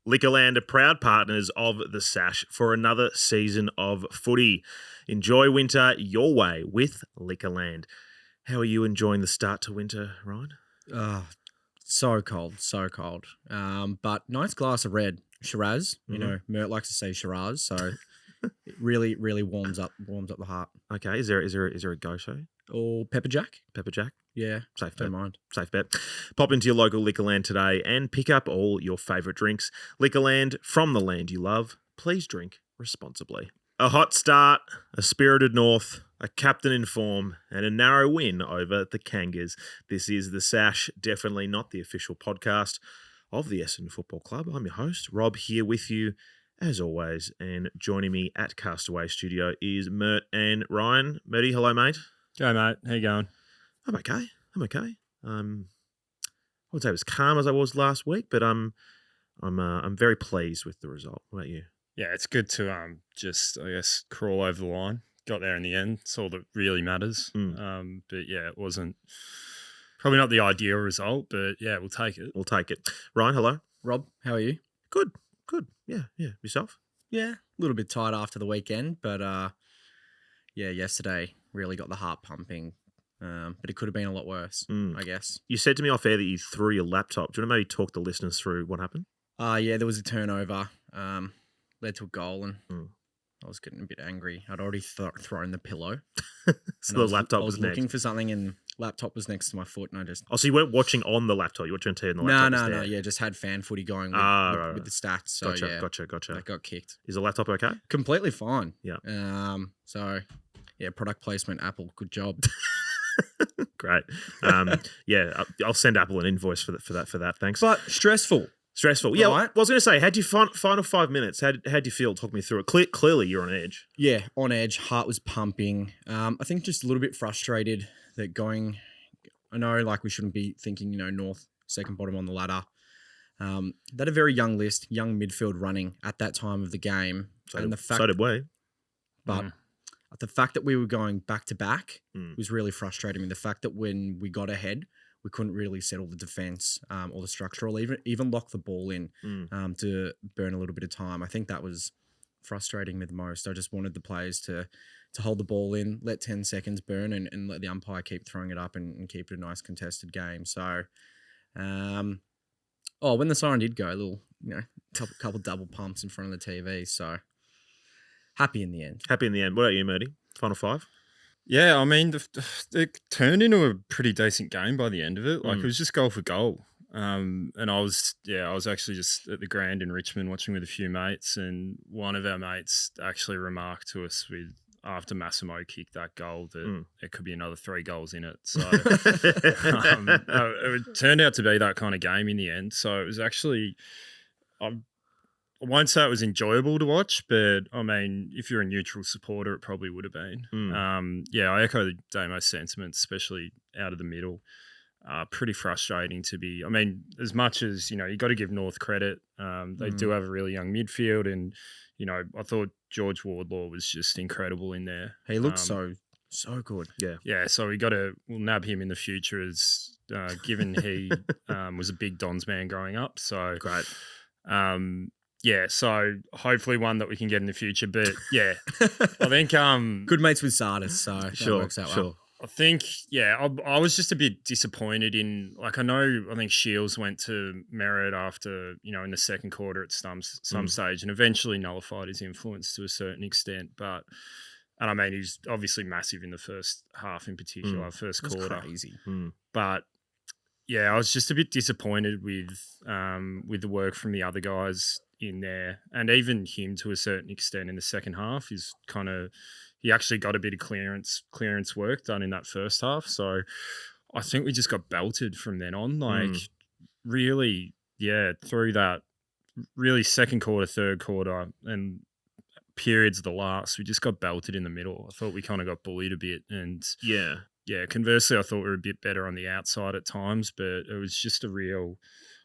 Liquorland are proud partners of the Sash for another season of footy. Enjoy winter your way with Liquorland. How are you enjoying the start to winter, Ryan? So cold. But nice glass of red Shiraz. You know, Mert likes to say Shiraz, so it really warms up the heart. Okay, is there a go-show? Or pepper jack? Pepper jack? Yeah, safe bet. Don't mind. Safe bet. Pop into your local Liquorland today and pick up all your favourite drinks. Liquorland, from the land you love. Please drink responsibly. A hot start, a spirited north, a captain in form, and a narrow win over the Kangas. This is the Sash, definitely not the official podcast of the Essendon Football Club. I'm your host, Rob, here with you as always, and joining me at Castaway Studio is Mert and Ryan. Merty, hello, mate. Go, mate. How you going? I'm okay. I would say it was calm as I was last week, but I'm very pleased with the result. What about you? Yeah, it's good to just, I guess, crawl over the line. Got there in the end. It's all that really matters. But yeah, it wasn't probably not the ideal result, but yeah, we'll take it. We'll take it. Ryan, hello. Rob, how are you? Good. Yeah. Yourself? Yeah, a little bit tired after the weekend, but yeah, yesterday really got the heart pumping. But it could have been a lot worse, I guess. You said to me off air that you threw your laptop. Do you want to maybe talk the listeners through what happened? Yeah, there was a turnover, led to a goal, and I was getting a bit angry. I'd already thrown the pillow. So the laptop was next. Looking for something, and laptop was next to my foot, and I just... Oh, so you weren't watching on the laptop. You were watching TV on the laptop. No. Yeah, just had fan footy going with the stats. So, Gotcha. That got kicked. Is the laptop okay? Completely fine. Yeah. So, yeah, product placement, Apple, good job. Great. Yeah, I'll send Apple an invoice for that. Thanks. But stressful. Yeah, right? I was going to say, how'd you final 5 minutes? How'd you feel? Talk me through it. Clearly, you're on edge. Yeah, on edge. Heart was pumping. I think just a little bit frustrated that going. I know, like, we shouldn't be thinking, North second bottom on the ladder. They had a very young list, young midfield running at that time of the game, So did we. But the fact that we were going back to back was really frustrating me. The fact that when we got ahead, we couldn't really settle the defence or the structure or even lock the ball in to burn a little bit of time. I think that was frustrating me the most. I just wanted the players to hold the ball in, let 10 seconds burn and let the umpire keep throwing it up and keep it a nice contested game. So, when the siren did go, a little, couple double pumps in front of the TV. So, happy in the end. What about you, Merty? Final 5? Yeah, I mean, it turned into a pretty decent game by the end of it. Like, it was just goal for goal. And I was actually just at the Grand in Richmond watching with a few mates, and one of our mates actually remarked to us after Massimo kicked that goal that there could be another 3 goals in it. So it turned out to be that kind of game in the end. So it was actually... I won't say it was enjoyable to watch, but I mean, if you're a neutral supporter, it probably would have been. Yeah, I echo Damo's sentiments, especially out of the middle. Pretty frustrating to be. I mean, as much as you got to give North credit, they do have a really young midfield, and I thought George Wardlaw was just incredible in there. He looked so good. Yeah. So we'll nab him in the future, as given he was a big Dons man growing up. So great. Yeah, so hopefully one that we can get in the future. But yeah, I think good mates with Tsatas, so that works out well. I think, I was just a bit disappointed in, like, I think Shiel's went to Merrett after, in the second quarter at some stage, and eventually nullified his influence to a certain extent. And I mean, he's obviously massive in the first half in particular, first quarter. Crazy. But yeah, I was just a bit disappointed with the work from the other guys in there, and even him to a certain extent in the second half. Is kind of, he actually got a bit of clearance work done in that first half. So I think we just got belted from then on. Like really, through that really second quarter, third quarter, and periods of the last, we just got belted in the middle. I thought we kind of got bullied a bit, and conversely, I thought we were a bit better on the outside at times, but it was just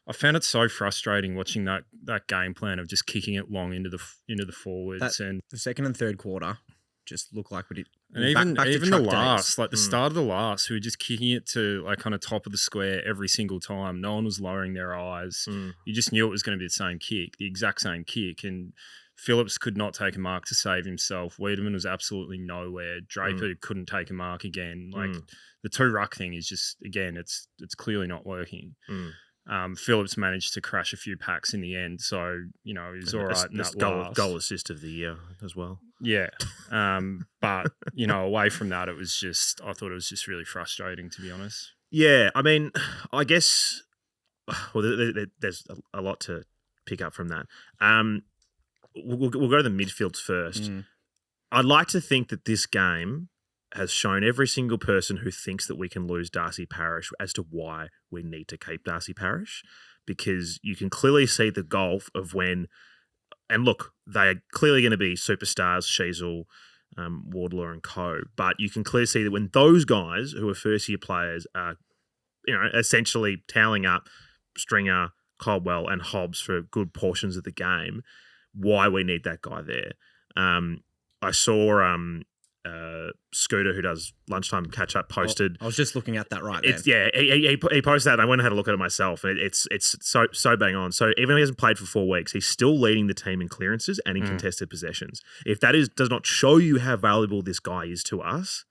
I found it so frustrating watching that game plan of just kicking it long into the forwards, and the second and third quarter just looked like And Back to even the truck days. last, like the start of the last, we were just kicking it to like kind of top of the square every single time. No one was lowering their eyes. You just knew it was going to be the same kick, the exact same kick. And Phillips could not take a mark to save himself. Wiedemann was absolutely nowhere. Draper couldn't take a mark again. Like the two ruck thing is just, again, it's clearly not working. Phillips managed to crash a few packs in the end, so he was all right in that last. Goal assist of the year as well. Yeah, but away from that, it was just I thought it was just really frustrating, to be honest. Yeah, I mean, I guess there's a lot to pick up from that. We'll go to the midfields first. I'd like to think that this game has shown every single person who thinks that we can lose Darcy Parish as to why we need to keep Darcy Parish, because you can clearly see the gulf of when, and look, they're clearly going to be superstars, Shiel, Wardlaw and co, but you can clearly see that when those guys who are first-year players are, essentially toweling up Stringer, Caldwell and Hobbs for good portions of the game, why we need that guy there. I saw Scooter, who does lunchtime catch up, posted. I was just looking at that right it's, there. Yeah, he posted that. And I went and had a look at it myself, and it's so bang on. So even though he hasn't played for 4 weeks, he's still leading the team in clearances and in contested possessions. If that does not show you how valuable this guy is to us,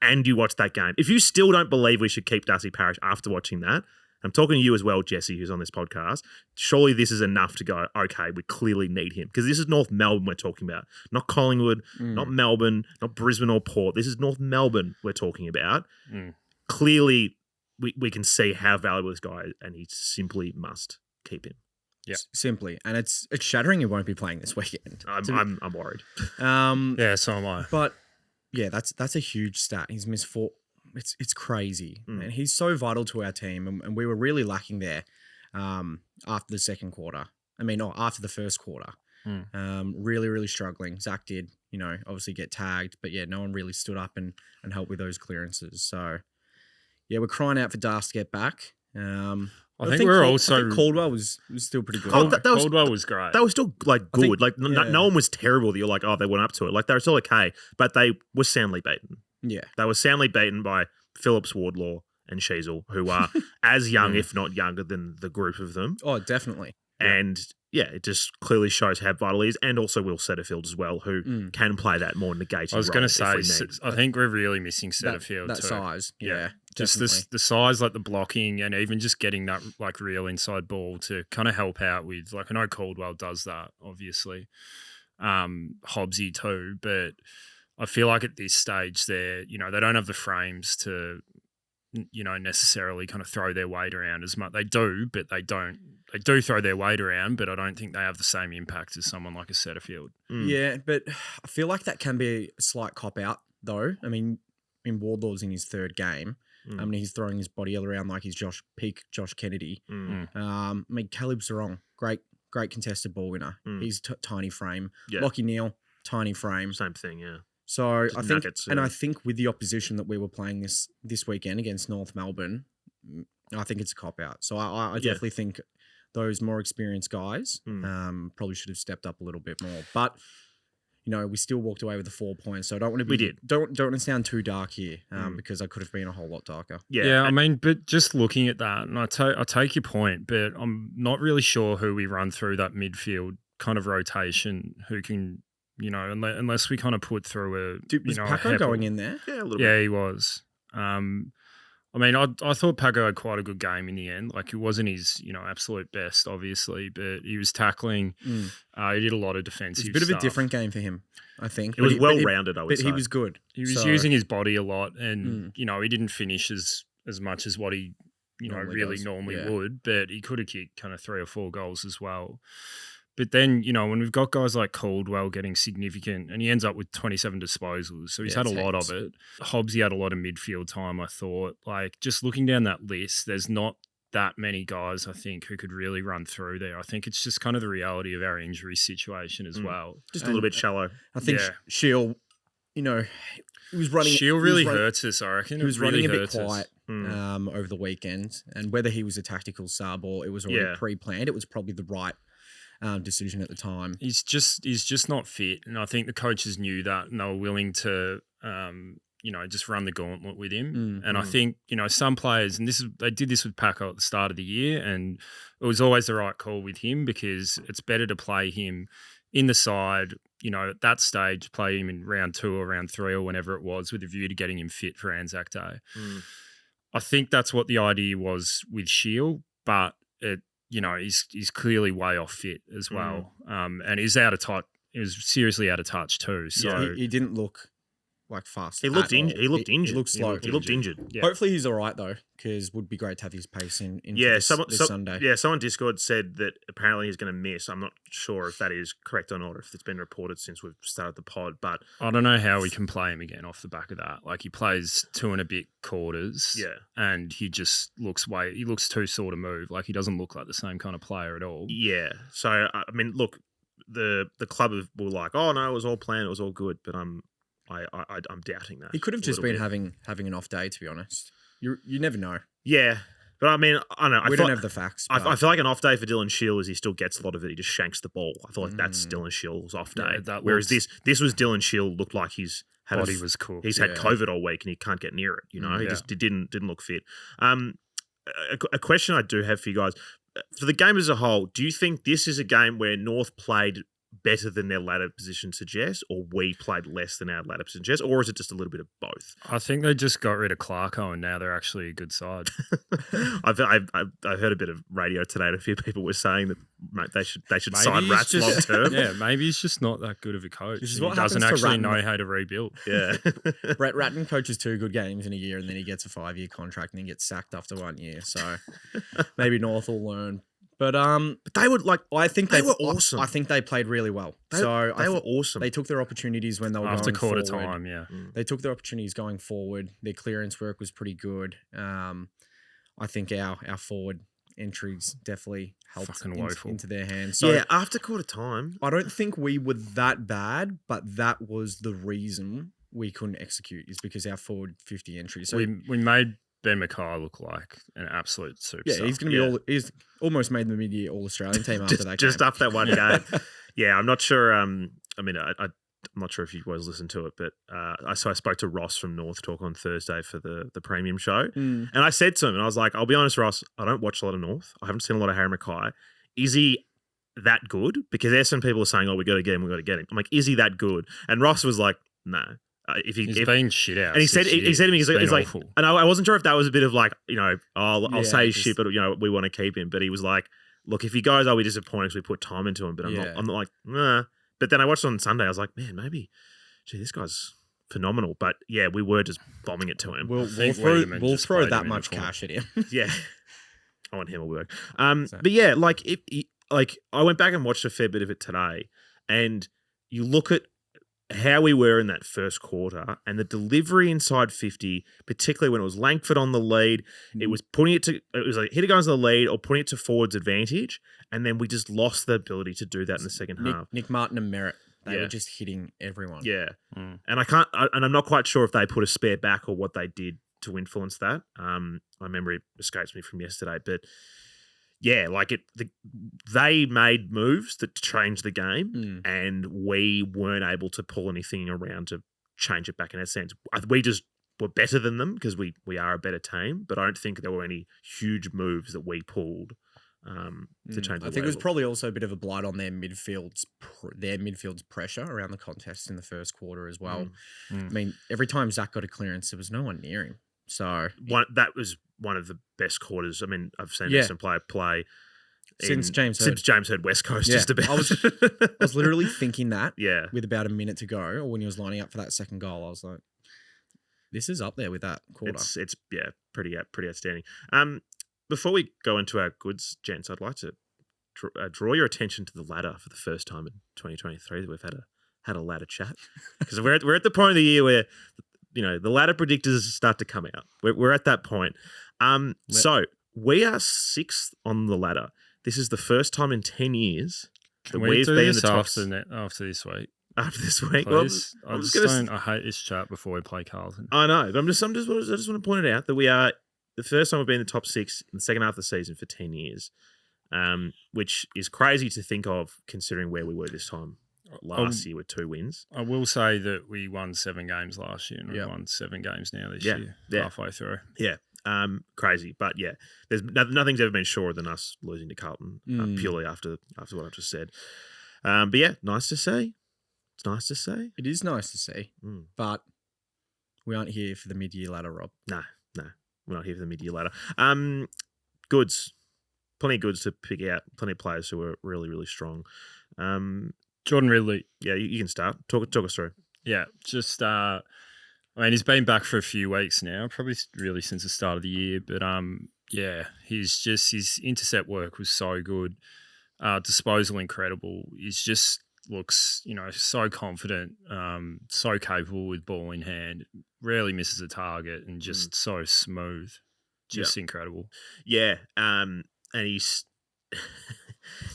and you watch that game, if you still don't believe we should keep Darcy Parish after watching that, I'm talking to you as well, Jesse, who's on this podcast. Surely this is enough to go, okay, we clearly need him. Because this is North Melbourne we're talking about. Not Collingwood, not Melbourne, not Brisbane or Port. This is North Melbourne we're talking about. Clearly, we can see how valuable this guy is, and he simply must keep him. Yeah, simply. And it's shattering he won't be playing this weekend. I'm worried. Yeah, so am I. But, yeah, that's a huge stat. He's missed 4... It's crazy, and he's so vital to our team, and we were really lacking there after the second quarter. After the first quarter, really, really struggling. Zach did, obviously get tagged, but yeah, no one really stood up and helped with those clearances. So yeah, we're crying out for Das to get back. I think Caldwell was still pretty good. Caldwell was great. They were still good. No one was terrible that you're like, oh, they went up to it. Like they were still okay, but they were soundly beaten. Yeah. They were soundly beaten by Phillips, Wardlaw and Shiel, who are as young, if not younger than the group of them. Oh, definitely. And yeah, it just clearly shows how vital he is, and also Will Setterfield as well, who can play that more negating role. I was going to say, I think we're really missing Setterfield that too. Size, yeah. Just the size, like the blocking, and even just getting that like real inside ball to kind of help out with. Like I know Caldwell does that, obviously, Hobbsy too, but I feel like at this stage they don't have the frames to, necessarily kind of throw their weight around as much. They do, but they don't. They do throw their weight around, but I don't think they have the same impact as someone like a Setterfield. Yeah, but I feel like that can be a slight cop-out, though. Wardlaw's in his third game. He's throwing his body around like he's peak Josh Kennedy. Caleb's wrong. Great contested ball winner. He's tiny frame. Yeah. Lockie Neal, tiny frame. Same thing, yeah. So I think with the opposition that we were playing this weekend against North Melbourne, I think it's a cop out. So I definitely think those more experienced guys probably should have stepped up a little bit more. But we still walked away with the 4 points. So I don't want to be don't want to sound too dark here because I could have been a whole lot darker. Yeah. But just looking at that, and I take your point, but I'm not really sure who we run through that midfield kind of rotation who can. Unless we kind of put through was Paco going in there? Yeah, a little bit. Yeah, he was. I thought Paco had quite a good game in the end. Like, he wasn't his, absolute best, obviously, but he was tackling. He did a lot of defensive stuff. It was a bit of a different game for him, I think. It was well-rounded, I would say. But he was good. He was using his body a lot, and, he didn't finish as much as what he, normally would, but he could have kicked kind of 3 or 4 goals as well. But then, when we've got guys like Caldwell getting significant, and he ends up with 27 disposals, so he's had a lot of it. Hobbsy had a lot of midfield time, I thought. Like, just looking down that list, there's not that many guys, I think, who could really run through there. I think it's just kind of the reality of our injury situation as well. Just a little bit shallow. I think Shiel, he was running... Shiel really hurts us, I reckon. He was running a bit quiet over the weekend, and whether he was a tactical sub or it was already pre-planned, it was probably the right decision at the time. He's just not fit, and I think the coaches knew that, and they were willing to just run the gauntlet with him. And I think, some players, and they did this with Paco at the start of the year, and it was always the right call with him because it's better to play him in the side, at that stage, play him in round 2 or round 3 or whenever it was with a view to getting him fit for Anzac Day. I think that's what the idea was with Shiel, but he's clearly way off fit as well. And he's out of touch. He was seriously out of touch too. So he didn't look like fast. He looked injured. He looked injured. He looked slow. He looked injured. Yeah. Hopefully he's all right though, because it would be great to have his pace in this Sunday. Yeah, someone Discord said that apparently he's going to miss. I'm not sure if that is correct or not, if it's been reported since we've started the pod, but I don't know how we can play him again off the back of that. Like he plays 2 and a bit quarters, and he just looks too sore to move. Like he doesn't look like the same kind of player at all. Yeah. So I mean, look, the club were like, oh no, it was all planned, it was all good, but I'm doubting that. He could have just been having an off day, to be honest. You never know. Yeah. But I mean, I don't know. We don't have the facts. I feel like an off day for Dylan Shiel is he still gets a lot of it. He just shanks the ball. I feel like that's Dylan Shiel's off day. Whereas this was Dylan Shiel looked like he's had body was cool. He's had COVID all week and he can't get near it. He just didn't look fit. A question I do have for you guys for the game as a whole. Do you think this is a game where North played better than their ladder position suggests, or we played less than our ladder position suggests, or is it just a little bit of both? I think they just got rid of Clarko and now they're actually a good side. I've heard a bit of radio today and a few people were saying that they should sign Rats long term. Yeah, maybe he's just not that good of a coach. This is he what doesn't happens to actually Ratton. know how to rebuild. Yeah. Brett Ratton coaches 2 good games in a year and then he gets a 5-year contract and then gets sacked after 1 year. So maybe North will learn. But they would I think they were awesome. I think they played really well. They were awesome. They took their opportunities when they were after going quarter forward. time. Yeah, They took their opportunities going forward. Their clearance work was pretty good. I think our forward entries definitely helped into their hands. So after quarter time, I don't think we were that bad, but that was the reason we couldn't execute is because our forward 50 entries. So we made Ben Mackay look like an absolute superstar. Yeah, he's going to be he's almost made the mid-year All-Australian team after that game. Just after that one game. Yeah, I'm not sure. I'm not sure if you guys listened to it, but I spoke to Ross from North Talk on Thursday for the premium show. And I said to him, and I was like, I'll be honest, Ross, I don't watch a lot of North. I haven't seen a lot of Harry Mackay. Is he that good? Because there's some people saying, oh, we got to get him. I'm like, is he that good? And Ross was like, no. He's been shit out. And he said to me, he's like, and I wasn't sure if that was a bit of like, I'll say his shit, but we want to keep him. But he was like, look, if he goes, I'll be disappointed because we put time into him. But I'm not like, nah. But then I watched it on Sunday. I was like, man, maybe, this guy's phenomenal. But yeah, we were just bombing it to him. We'll throw that much cash at him. Yeah, I want him to work. But yeah, I went back and watched a fair bit of it today, and you look at how we were in that first quarter and the delivery inside 50, particularly when it was Langford on the lead, it was like hitter going to the lead or putting it to forwards advantage. And then we just lost the ability to do that in the second half. Nick Martin and Merrett, they were just hitting everyone. Yeah. And I'm not quite sure if they put a spare back or what they did to influence that. My memory escapes me from yesterday, but yeah, they made moves that changed the game, and we weren't able to pull anything around to change it back in a sense. We just were better than them because we are a better team, but I don't think there were any huge moves that we pulled to change. I think it was probably also a bit of a blight on their midfield's pressure around the contest in the first quarter as well. I mean, every time Zach got a clearance, there was no one near him. So that was one of the best quarters. I mean, I've seen Essendon play since James Heard West Coast just about. I was literally thinking that Yeah. with about a minute to go, or when he was lining up for that second goal, I was like, this is up there with that quarter. It's pretty outstanding. Before we go into our goods, gents, I'd like to draw your attention to the ladder for the first time in 2023 that we've had a ladder chat, because we're at the point of the year where the ladder predictors start to come out. We're at that point. So we are 6th on the ladder. This is the first time in 10 years that we've been in the top. After this week. After this week, Please. Well, I hate this chat before we play Carlton. I know, but I just want to point it out that we are the first time we've been in the top 6 in the second half of the season for 10 years, which is crazy to think of considering where we were this time last year with 2 wins. I will say that we won 7 games last year and we've Yep. won 7 games now this Yeah, year, yeah. halfway through. Yeah, crazy. But yeah, there's nothing's ever been surer than us losing to Carlton purely after what I've just said. But yeah, nice to see. It's nice to see. It is nice to see, Mm. but we aren't here for the mid-year ladder, Rob. No, we're not here for the mid-year ladder. Goods, plenty of goods to pick out. Plenty of players who are really, really strong. Jordan Ridley. Yeah, you can start. Talk us through. Yeah, just I mean, he's been back for a few weeks now, probably really since the start of the year. But yeah, his intercept work was so good, disposal incredible. He's just looks, so confident, so capable with ball in hand. Rarely misses a target, and just so smooth, just incredible. Yeah, and he's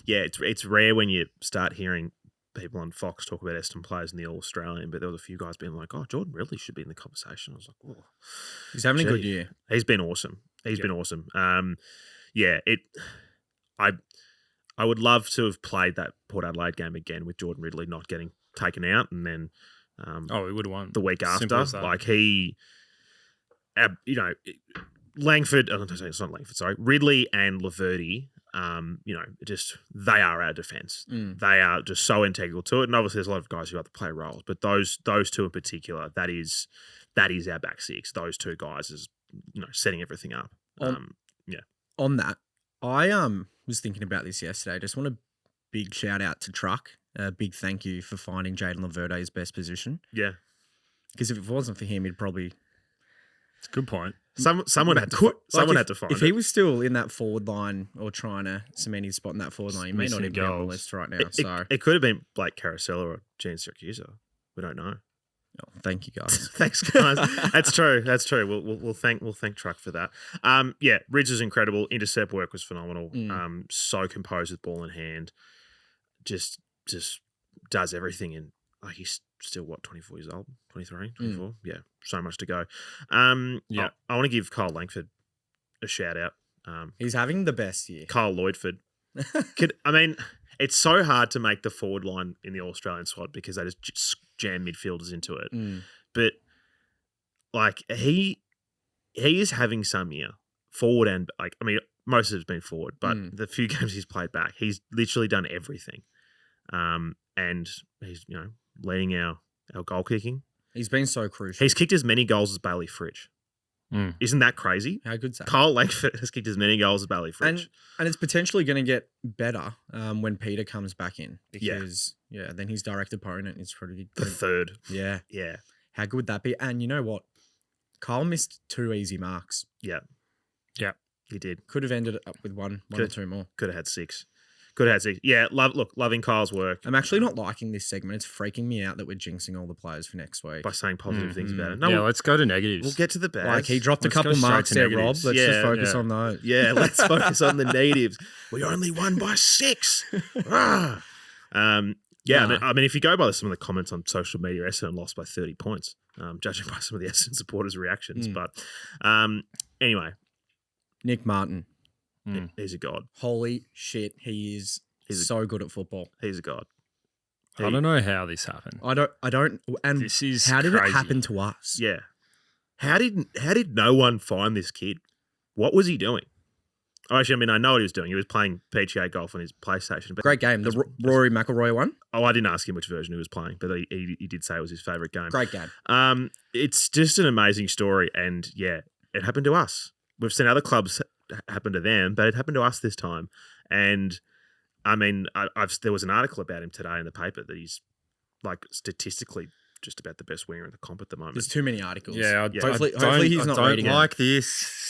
yeah, it's rare when you start hearing people on Fox talk about Essendon players in the All-Australian, but there was a few guys being like, "Oh, Jordan Ridley should be in the conversation." I was like, "Oh, He's having a good year. He's been awesome. He's been awesome." Yeah, I would love to have played that Port Adelaide game again with Jordan Ridley not getting taken out, and then we would have won the week Simple after. as that. Like Langford. It's not Langford. Sorry, Ridley and Laverty. Just they are our defence. They are just so integral to it. And obviously, there's a lot of guys who have to play roles, but those two in particular, that is our back six. Those two guys is setting everything up. On that, I was thinking about this yesterday. I just want a big shout out to Truck. A big thank you for finding Jaden Laverty's best position. Yeah, because if it wasn't for him, he'd probably. It's a good point. Someone had to find if he was still in that forward line or trying to cement his spot in that forward line, he may not even be on the goals. list right now. It could have been Blake Carousel or Gene Siracusa. We don't know. Oh, thank you guys. Thanks, guys. That's true. We'll thank Truck for that. Ridge is incredible. Intercept work was phenomenal. So composed with ball in hand. Just does everything, and he's still 24 years old, 23, 24. Yeah, so much to go. I want to give Kyle Langford a shout out. He's having the best year. Kyle Lloydford. It's so hard to make the forward line in the All-Australian squad because they just jam midfielders into it. But he is having some year forward and most of it's been forward, but the few games he's played back, he's literally done everything. And he's leading our goal kicking. He's been so crucial. He's kicked as many goals as Bailey Fritsch. Isn't that crazy? How good's that? Kyle Langford has kicked as many goals as Bailey Fritsch. And it's potentially going to get better when Peter comes back in because then his direct opponent is pretty the third. Yeah. Yeah. How good would that be? And you know what? Kyle missed 2 easy marks. Yeah. He did. Could have ended up with one or 2 more. Could have had 6. Yeah, loving Kyle's work. I'm actually not liking this segment. It's freaking me out that we're jinxing all the players for next week. By saying positive things about it. No, let's go to negatives. We'll get to the bad. He dropped a couple marks there, Rob. Let's just focus on those. Yeah, let's focus on the negatives. We only won by 6. If you go by some of the comments on social media, Essendon lost by 30 points, judging by some of the Essendon supporters' reactions. But anyway. Nick Martin. He's a god. Holy shit, he's so good at football. He's a god. I don't know how this happened. I don't. And this is how did crazy. it happen to us? Yeah. How did no one find this kid? What was he doing? Actually, I know what he was doing. He was playing PGA golf on his PlayStation. But great game. The Rory McIlroy one? Oh, I didn't ask him which version he was playing, but he did say it was his favourite game. Great game. It's just an amazing story, and yeah, it happened to us. We've seen other clubs happen to them, but it happened to us this time. And there was an article about him today in the paper that he's statistically just about the best winger in the comp at the moment. There's too many articles. Hopefully he's not reading it. I don't like this.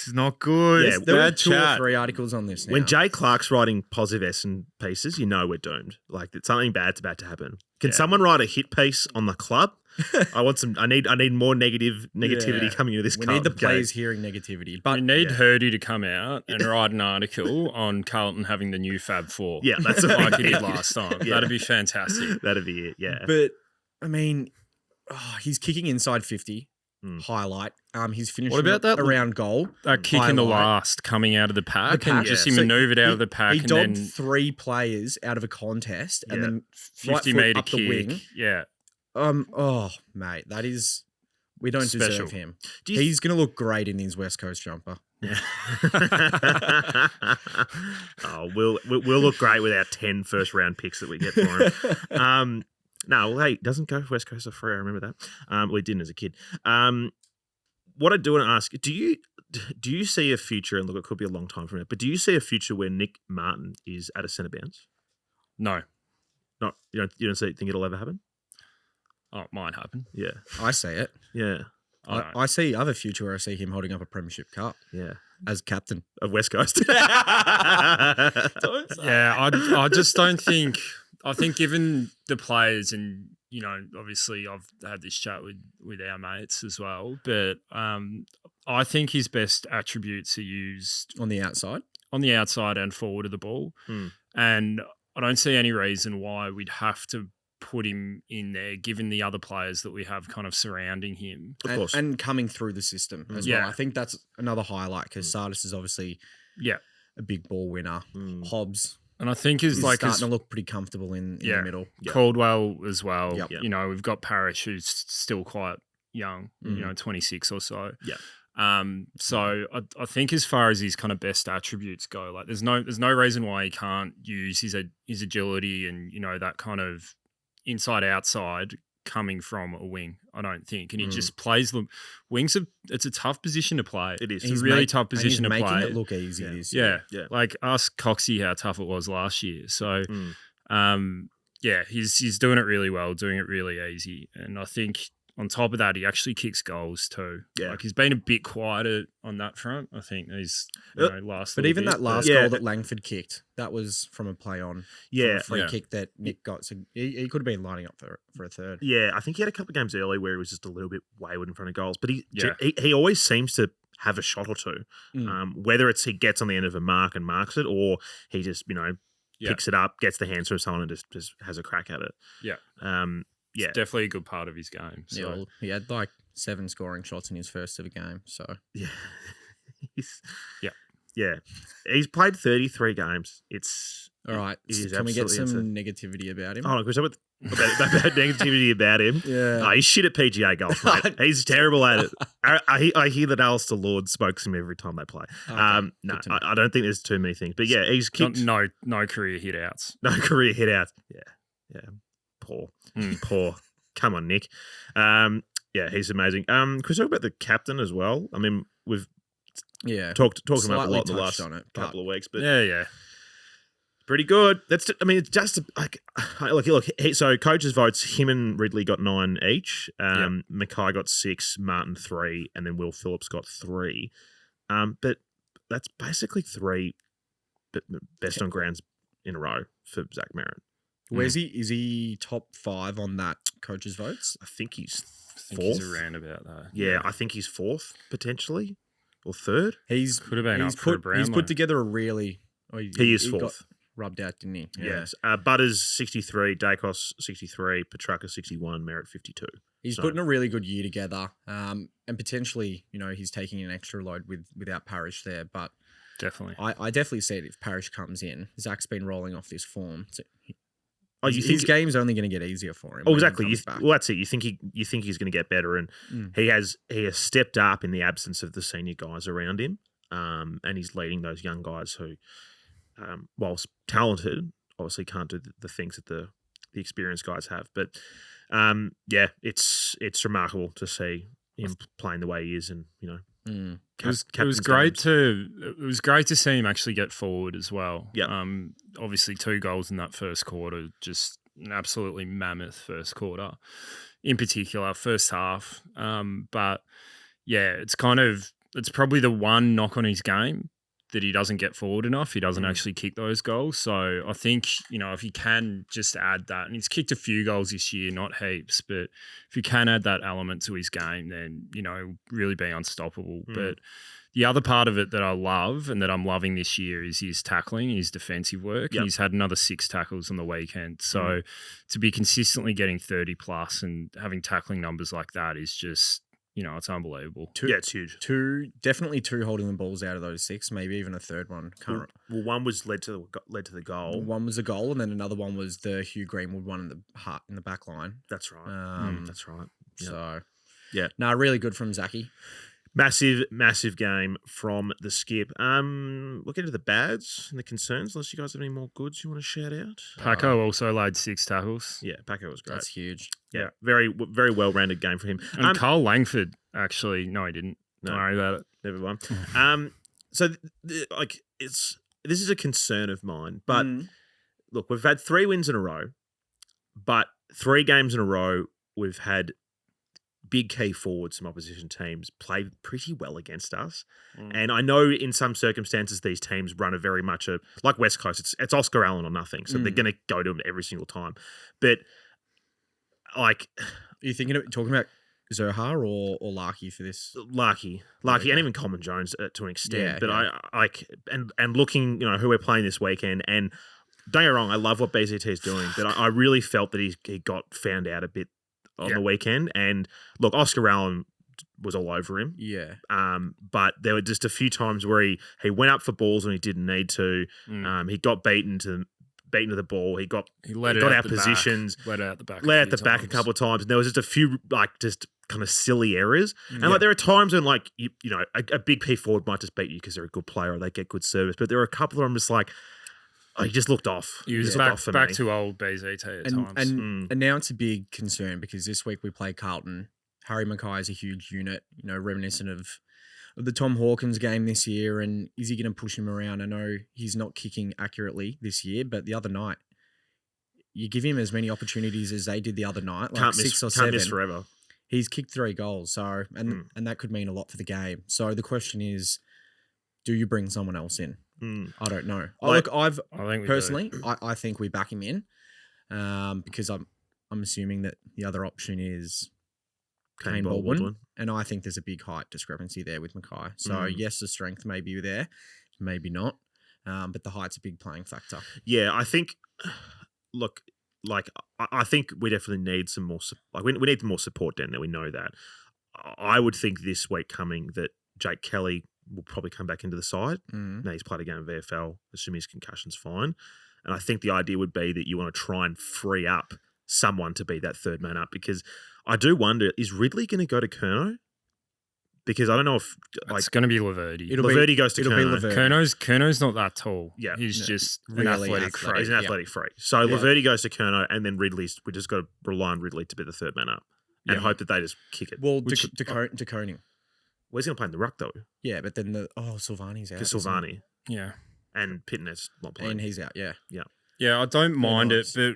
It's not good. Yeah, there were 2 or 3 articles on this now. When Jay Clark's writing positive Essendon pieces, we're doomed. Something bad's about to happen. Can someone write a hit piece on the club? I need more negativity coming into this club. We need the players hearing negativity. But we need Hurdy to come out and write an article on Carlton having the new Fab Four. Yeah, that's like he did last time. Yeah. That'd be fantastic. That'd be it, yeah. But, he's kicking inside 50. highlight. He's finishing What about that around goal. That kick in the Highlight. last coming out of the pack, and just he So manoeuvred out of the pack He and dobbed then 3 players out of a contest and then 50 right foot metre up kick. the wing. Yeah. Oh, mate, that is... We don't Special. deserve him. He's going to look great in his West Coast jumper. Yeah. We'll look great with our 10 first round picks that we get for him. No, well, hey, doesn't go West Coast for free. I remember that. We didn't as a kid. What I do want to ask, do you see a future, and look, it could be a long time from now, but do you see a future where Nick Martin is at a centre bounce? No. Not you don't think it'll ever happen? Oh, it might happen. Yeah. I see it. Yeah. I see other future where I see him holding up a premiership cup. Yeah. As captain. Of West Coast. Yeah, I just don't think. I think given the players, and obviously I've had this chat with our mates as well, but I think his best attributes are used On the outside and forward of the ball, and I don't see any reason why we'd have to put him in there, given the other players that we have kind of surrounding him. Of course. And coming through the system as well. I think that's another highlight because Tsatas is obviously a big ball winner. Hobbs. And I think is starting to look pretty comfortable in the middle. Caldwell as well. Yep. We've got Parish who's still quite young, 26 or so. Yeah. So I think as far as his kind of best attributes go, like there's no reason why he can't use his agility and that kind of inside outside coming from a wing. I don't think, and he just plays them. Wings it's a tough position to play. It is. It's a really tough position to play. Making it look easy. Yeah. It is. Yeah. Yeah. Like ask Coxie how tough it was last year. So, he's doing it really well, doing it really easy, and I think. On top of that, he actually kicks goals too. Yeah. Like he's been a bit quieter on that front. I think he's last. But even bit, that last goal that Langford kicked, that was from a play on. Yeah. From a free kick that Nick got. So he could have been lining up for a third. Yeah, I think he had a couple of games early where he was just a little bit wayward in front of goals. But he always seems to have a shot or two. Whether it's he gets on the end of a mark and marks it, or he just picks it up, gets the hands from someone and just has a crack at it. Yeah. Yeah, it's definitely a good part of his game. So. Yeah, well, he had like 7 scoring shots in his first ever game. So he's played 33 games. It's all right. Can we get some insane. Negativity about him? Oh, no, about negativity about him. Yeah, he's shit at PGA golf, mate. He's terrible at it. I hear that Alistair Lord smokes him every time they play. Okay, no, I don't think there's too many things. But yeah, he's kicked no career hit outs. No career hit outs. Yeah. Poor. Come on, Nick. He's amazing. Can we talk about the captain as well? I mean, we've talked him up a lot in the last couple of weeks, but pretty good. It's just like look. So coaches' votes, him and Ridley got 9 each. Mackay got 6, Martin 3, and then Will Phillips got 3. But that's basically 3 best on grounds in a row for Zach Merrett. Where's he? Is he top 5 on that coach's votes? I think he's 4th. He's around about that. Yeah, I think he's 4th potentially or 3rd. Could have been up for a Brownlow. He's put together a really. He is 4th. Got rubbed out, didn't he? Yeah. Yes. Butters 63, Dacos 63, Petrarca 61, Merrett 52. He's putting a really good year together, and potentially, he's taking an extra load without Parish there. But definitely, I definitely see it if Parish comes in. Zach's been rolling off this form. So his game's only going to get easier for him. Oh, exactly. Well, that's it. You think he's going to get better, and he has stepped up in the absence of the senior guys around him, and he's leading those young guys who, whilst talented, obviously can't do the things that the experienced guys have. But it's remarkable to see him playing the way he is, and it was great to see him actually get forward as well. Yeah. Obviously 2 goals in that first quarter, just an absolutely mammoth first quarter, in particular first half. But yeah, it's probably the one knock on his game that he doesn't get forward enough. He doesn't actually kick those goals. So I think, if he can just add that, and he's kicked a few goals this year, not heaps, but if he can add that element to his game, then, he'll really be unstoppable. But the other part of it that I love and that I'm loving this year is his tackling, his defensive work. Yep. He's had another 6 tackles on the weekend. So to be consistently getting 30 plus and having tackling numbers like that is just it's unbelievable. Yeah, it's huge. Definitely two holding the balls out of those 6, maybe even a third one. Well, one was led to the goal. One was a goal, and then another one was the Hugh Greenwood one in the back line. That's right. That's right. Yep. So, yeah. No, really good from Zachy. Massive game from the skip. We'll get into the bads and the concerns, unless you guys have any more goods you want to shout out. Paco also laid 6 tackles. Yeah, Paco was great. That's huge. Yeah, very well-rounded game for him. And Carl Langford, actually, no, he didn't. No. Don't worry about it. Never mind. So, this is a concern of mine. But, look, we've had 3 wins in a row, but 3 games in a row we've had big key forwards from opposition teams play pretty well against us. And I know in some circumstances these teams run a very much like West Coast, it's Oscar Allen or nothing. So they're going to go to him every single time. But like... Are you talking about Zohar or Larky for this? Larky, Okay. and even Coleman Jones to an extent. Yeah, but yeah. I and looking, who we're playing this weekend, and don't get me wrong, I love what BZT is doing, but I really felt that he got found out a bit on the weekend. And look, Oscar Allen was all over him. Yeah. But there were just a few times where he went up for balls when he didn't need to. He got beaten to the ball. He got out positions. Let out the back. Let out the back a couple of times. And there was just a few just kind of silly errors. And there are times when a big P forward might just beat you because they're a good player or they get good service. But there are a couple of them just like, he just looked off. He was back to old BZT at times. And now it's a big concern because this week we play Carlton. Harry Mackay is a huge unit, reminiscent of the Tom Hawkins game this year. And is he going to push him around? I know he's not kicking accurately this year, but the other night, you give him as many opportunities as they did the other night, like 6 or 7. Can't miss forever. He's kicked 3 goals, so and that could mean a lot for the game. So the question is, do you bring someone else in? I don't know. I think personally, I think we back him in because I'm assuming that the other option is Kane Baldwin, and I think there's a big height discrepancy there with Mackay. So yes, the strength may be there, maybe not, but the height's a big playing factor. Yeah, I think. Look, I think we definitely need some more. We need more support down there. We know that. I would think this week coming that Jake Kelly will probably come back into the side. Now he's played a game of VFL, assuming his concussion's fine. And I think the idea would be that you want to try and free up someone to be that third man up, because I do wonder, is Ridley going to go to Curnow? Because I don't know if... it's going to be Laverty. Laverty goes to Curnow. Curnow's not that tall. Yeah. He's just really an athletic freak. He's an athletic freak. So Laverty goes to Curnow, and then we just got to rely on Ridley to be the third man up and hope that they just kick it. Well, de Koning. Well, he's going to play in the ruck, though. Yeah, but then Silvani's out. Because Silvani. Yeah. And Pittenet's not playing. And he's out, yeah. Yeah, I don't mind it, but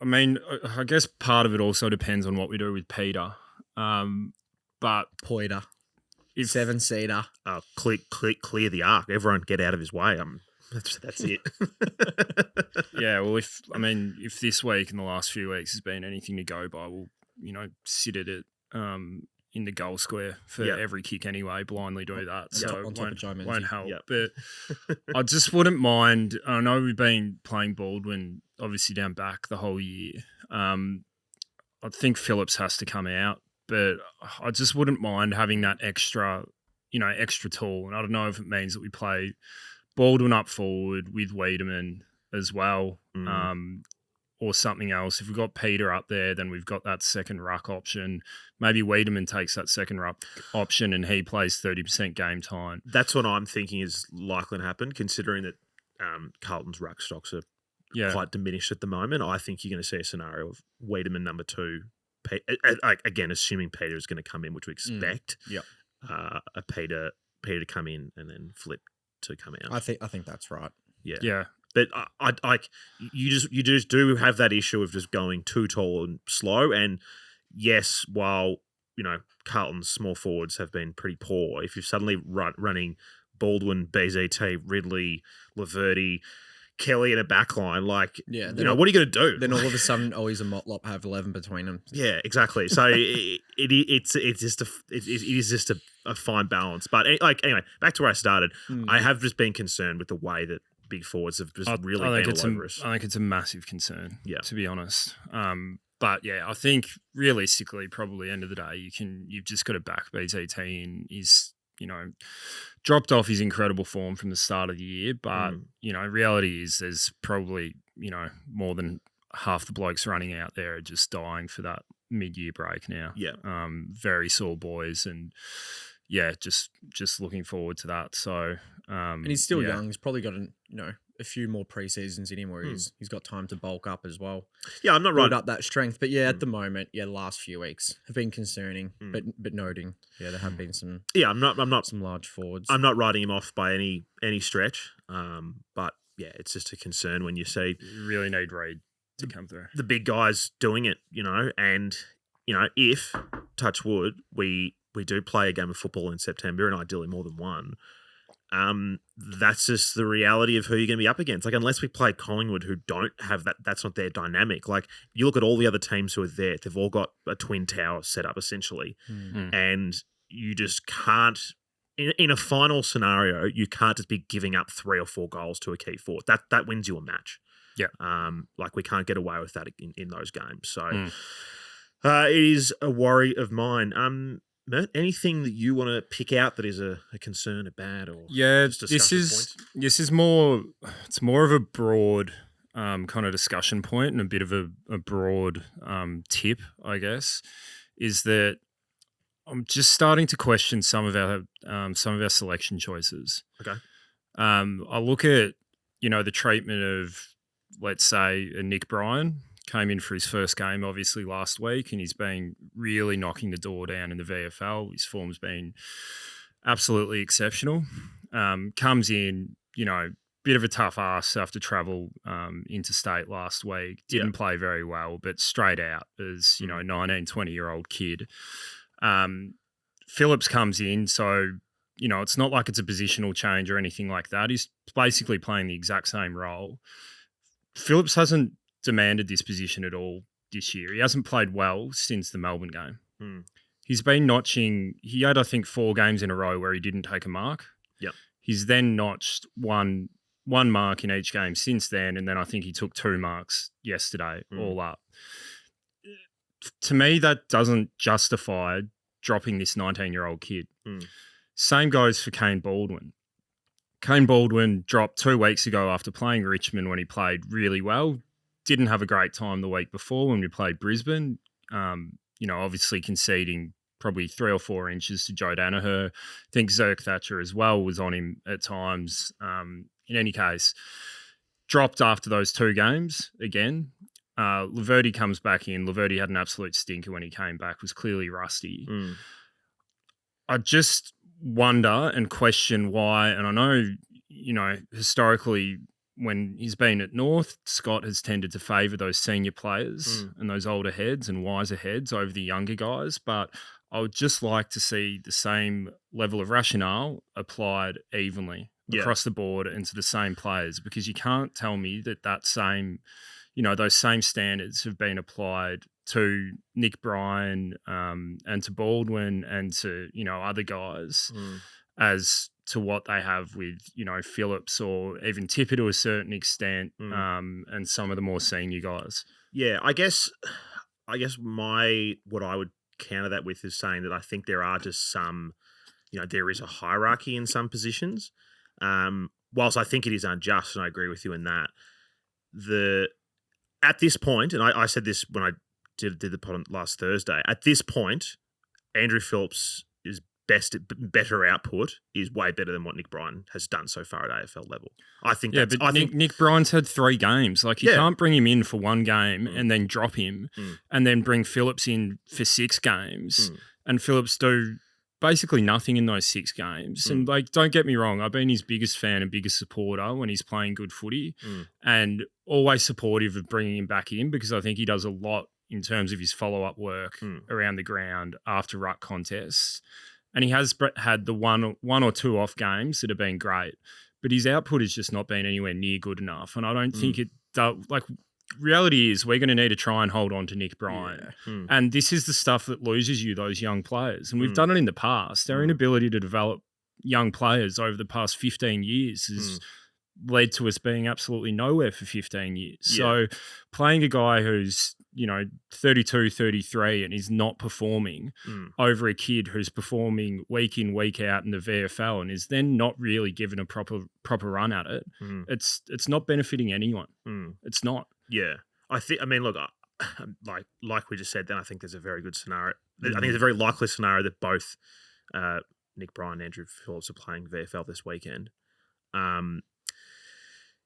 I guess part of it also depends on what we do with Peter. But Poiter. 7-seater. Clear the arc. Everyone get out of his way. That's it. Yeah, well, if this week and the last few weeks has been anything to go by, we'll, sit at it in the goal square for every kick anyway, blindly do that. So it won't help. Yep. But I just wouldn't mind. I know we've been playing Baldwin obviously down back the whole year. I think Phillips has to come out, but I just wouldn't mind having that extra tool. And I don't know if it means that we play Baldwin up forward with Wiedemann as well, or something else. If we've got Peter up there, then we've got that second ruck option. Maybe Wiedemann takes that second ruck option and he plays 30% game time. That's what I'm thinking is likely to happen, considering that Carlton's ruck stocks are quite diminished at the moment. I think you're going to see a scenario of Wiedemann number 2, again, assuming Peter is going to come in, which we expect. A Peter to come in and then Flip to come out. I think that's right. Yeah. But you just do have that issue of just going too tall and slow. And yes, while Carlton's small forwards have been pretty poor, if you're suddenly running Baldwin, BZT, Ridley, Laverty, Kelly in a backline, what are you going to do? Then all of a sudden, he's a Motlop, have 11 between them. Yeah, exactly. So it is just a fine balance. But anyway, back to where I started. I have just been concerned with the way that big forwards have just really been all over us. I think it's a massive concern, to be honest. But yeah, I think realistically, probably end of the day, you've just got to back BZT in his, dropped off his incredible form from the start of the year. But, reality is there's probably, more than half the blokes running out there are just dying for that mid-year break now. Yeah. Very sore boys and just looking forward to that. So, and he's still young. He's probably got a few more pre-seasons in him where he's got time to bulk up as well. Yeah, I'm not build right. up that strength. But at the moment, the last few weeks have been concerning, but noting, there have been some. Yeah, I'm not some large forwards. I'm not writing him off by any stretch. But it's just a concern when you see you really need Reid to come through. The big guys doing it, and if touch wood, we do play a game of football in September, and ideally more than one. That's just the reality of who you're going to be up against. Like, unless we play Collingwood, who don't have that, that's not their dynamic. Like, you look at all the other teams who are there; they've all got a twin tower set up essentially, and you just can't. In a final scenario, you can't just be giving up 3 or 4 goals to a key forward. That wins you a match. Yeah. Like, we can't get away with that in those games. So, it is a worry of mine. Mert, anything that you want to pick out that is a concern, a bad, or this is more. It's more of a broad kind of discussion point and a bit of a broad tip, I guess, is that I'm just starting to question some of our selection choices. Okay. I look at the treatment of, let's say, a Nick Bryan. Came in for his first game, obviously, last week, and he's been really knocking the door down in the VFL. His form's been absolutely exceptional. Comes in, bit of a tough ass after travel interstate last week. Didn't play very well, but straight out as, 19, 20-year-old kid. Phillips comes in, so, it's not like it's a positional change or anything like that. He's basically playing the exact same role. Phillips hasn't demanded this position at all this year. He hasn't played well since the Melbourne game. He's been notching. He had, I think, 4 games in a row where he didn't take a mark. Yep. He's then notched one mark in each game since then, and then I think he took 2 marks yesterday, all up. To me, that doesn't justify dropping this 19-year-old kid. Same goes for Kane Baldwin. Kane Baldwin dropped 2 weeks ago after playing Richmond when he played really well. Didn't have a great time the week before when we played Brisbane. Obviously conceding probably 3 or 4 inches to Joe Danaher. I think Zerk Thatcher as well was on him at times. In any case, dropped after those 2 games again. Laverty comes back in. Laverty had an absolute stinker when he came back, was clearly rusty. I just wonder and question why, and I know, historically, when he's been at North, Scott has tended to favour those senior players and those older heads and wiser heads over the younger guys. But I would just like to see the same level of rationale applied evenly across the board and to the same players, because you can't tell me that same, those same standards have been applied to Nick Bryan and to Baldwin and to, other guys as to what they have with, Phillips or even Tipper to a certain extent and some of the more senior guys. Yeah, I guess what I would counter that with is saying that I think there are just some, there is a hierarchy in some positions. Whilst I think it is unjust, and I agree with you in that, at this point, and I said this when I did the pod last Thursday, at this point, Andrew Phillips is better output is way better than what Nick Bryan has done so far at AFL level. I think. Yeah, but Nick Bryan's had 3 games. Like, you can't bring him in for 1 game and then drop him, and then bring Phillips in for 6 games, and Phillips do basically nothing in those 6 games. And don't get me wrong, I've been his biggest fan and biggest supporter when he's playing good footy, and always supportive of bringing him back in, because I think he does a lot in terms of his follow-up work around the ground after ruck contests. And he has had the one or 2 off games that have been great, but his output has just not been anywhere near good enough. And I don't think it does. Like, reality is we're going to need to try and hold on to Nick Bryan. And this is the stuff that loses you those young players. And we've done it in the past. Our inability to develop young players over the past 15 years has led to us being absolutely nowhere for 15 years. Yeah. So playing a guy who's, 32, 33 and is not performing over a kid who's performing week in, week out in the VFL and is then not really given a proper run at it, it's not benefiting anyone. It's not. Yeah. Look, like we just said, then I think there's a very good scenario. I think it's a very likely scenario that both Nick Bryan and Andrew Phillips are playing VFL this weekend.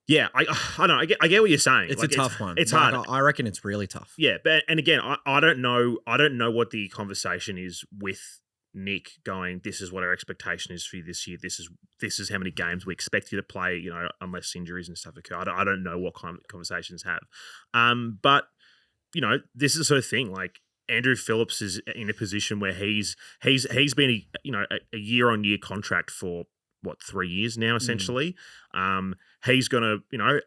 Yeah, I don't know. I get what you're saying. It's a tough one. It's hard. I reckon it's really tough. Yeah, but and again, I don't know. I don't know what the conversation is with Nick going. This is what our expectation is for you this year. This is how many games we expect you to play. Unless injuries and stuff occur. I don't know what kind of conversations have. But this is the sort of thing. Like Andrew Phillips is in a position where he's been a year-on-year contract for 3 years now, essentially. He's going to,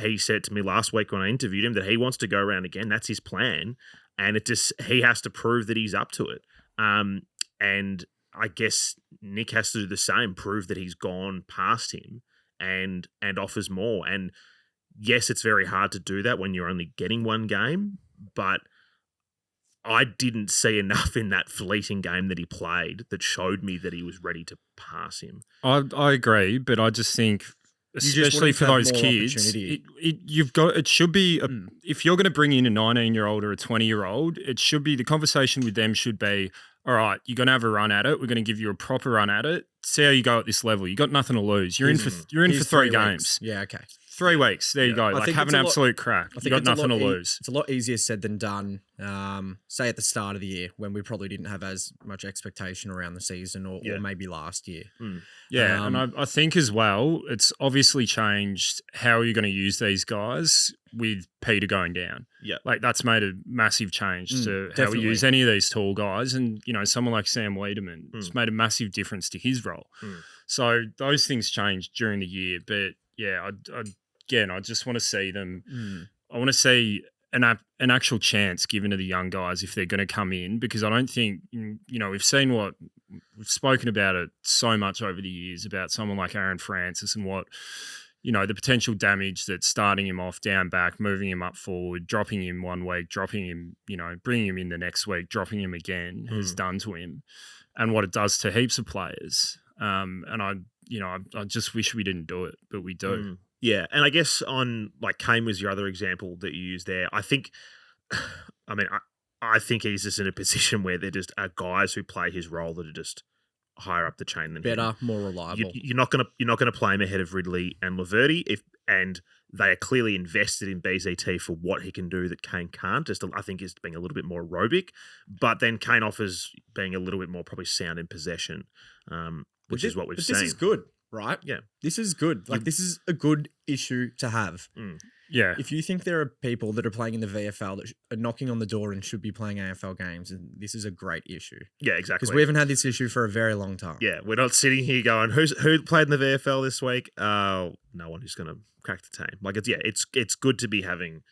he said to me last week when I interviewed him that he wants to go around again. That's his plan. And he has to prove that he's up to it. And I guess Nick has to do the same, prove that he's gone past him and offers more. And yes, it's very hard to do that when you're only getting one game, but I didn't see enough in that fleeting game that he played that showed me that he was ready to pass him. I agree, but I just think, especially for those kids, it should be, if you're going to bring in a 19-year-old or a 20-year-old, it should be, the conversation with them should be, all right, you're going to have a run at it. We're going to give you a proper run at it. See how you go at this level. You got nothing to lose. You're in for 3 games. Yeah, okay. 3 weeks. There you go. Like, have an absolute crack. You got nothing to lose. It's a lot easier said than done. Say at the start of the year when we probably didn't have as much expectation around the season or maybe last year. Yeah, and I think as well, it's obviously changed how you're going to use these guys with Peter going down. Yeah. Like that's made a massive change to how we use any of these tall guys. And, someone like Sam Wiedemann, it's made a massive difference to his role. So those things changed during the year. But yeah, I just want to see them. I want to see an actual chance given to the young guys if they're going to come in, because I don't think, we've spoken about it so much over the years about someone like Aaron Francis and what, the potential damage that starting him off down back, moving him up forward, dropping him 1 week, dropping him, bringing him in the next week, dropping him again has done to him, and what it does to heaps of players. And I just wish we didn't do it, but we do. Yeah, and I guess on Kane was your other example that you used there. I think, I think he's just in a position where there just are guys who play his role that are just higher up the chain than better, him. more reliable. You're not gonna play him ahead of Ridley and Laverty and they are clearly invested in BZT for what he can do that Kane can't. I think is being a little bit more aerobic, but then Kane offers being a little bit more probably sound in possession, which is what we've seen. This is good. Right? Yeah. This is good. This is a good issue to have. Yeah. If you think there are people that are playing in the VFL that are knocking on the door and should be playing AFL games, and this is a great issue. Yeah, exactly. Because we haven't had this issue for a very long time. Yeah, we're not sitting here going, who played in the VFL this week? No one who's going to crack the team. It's good to be having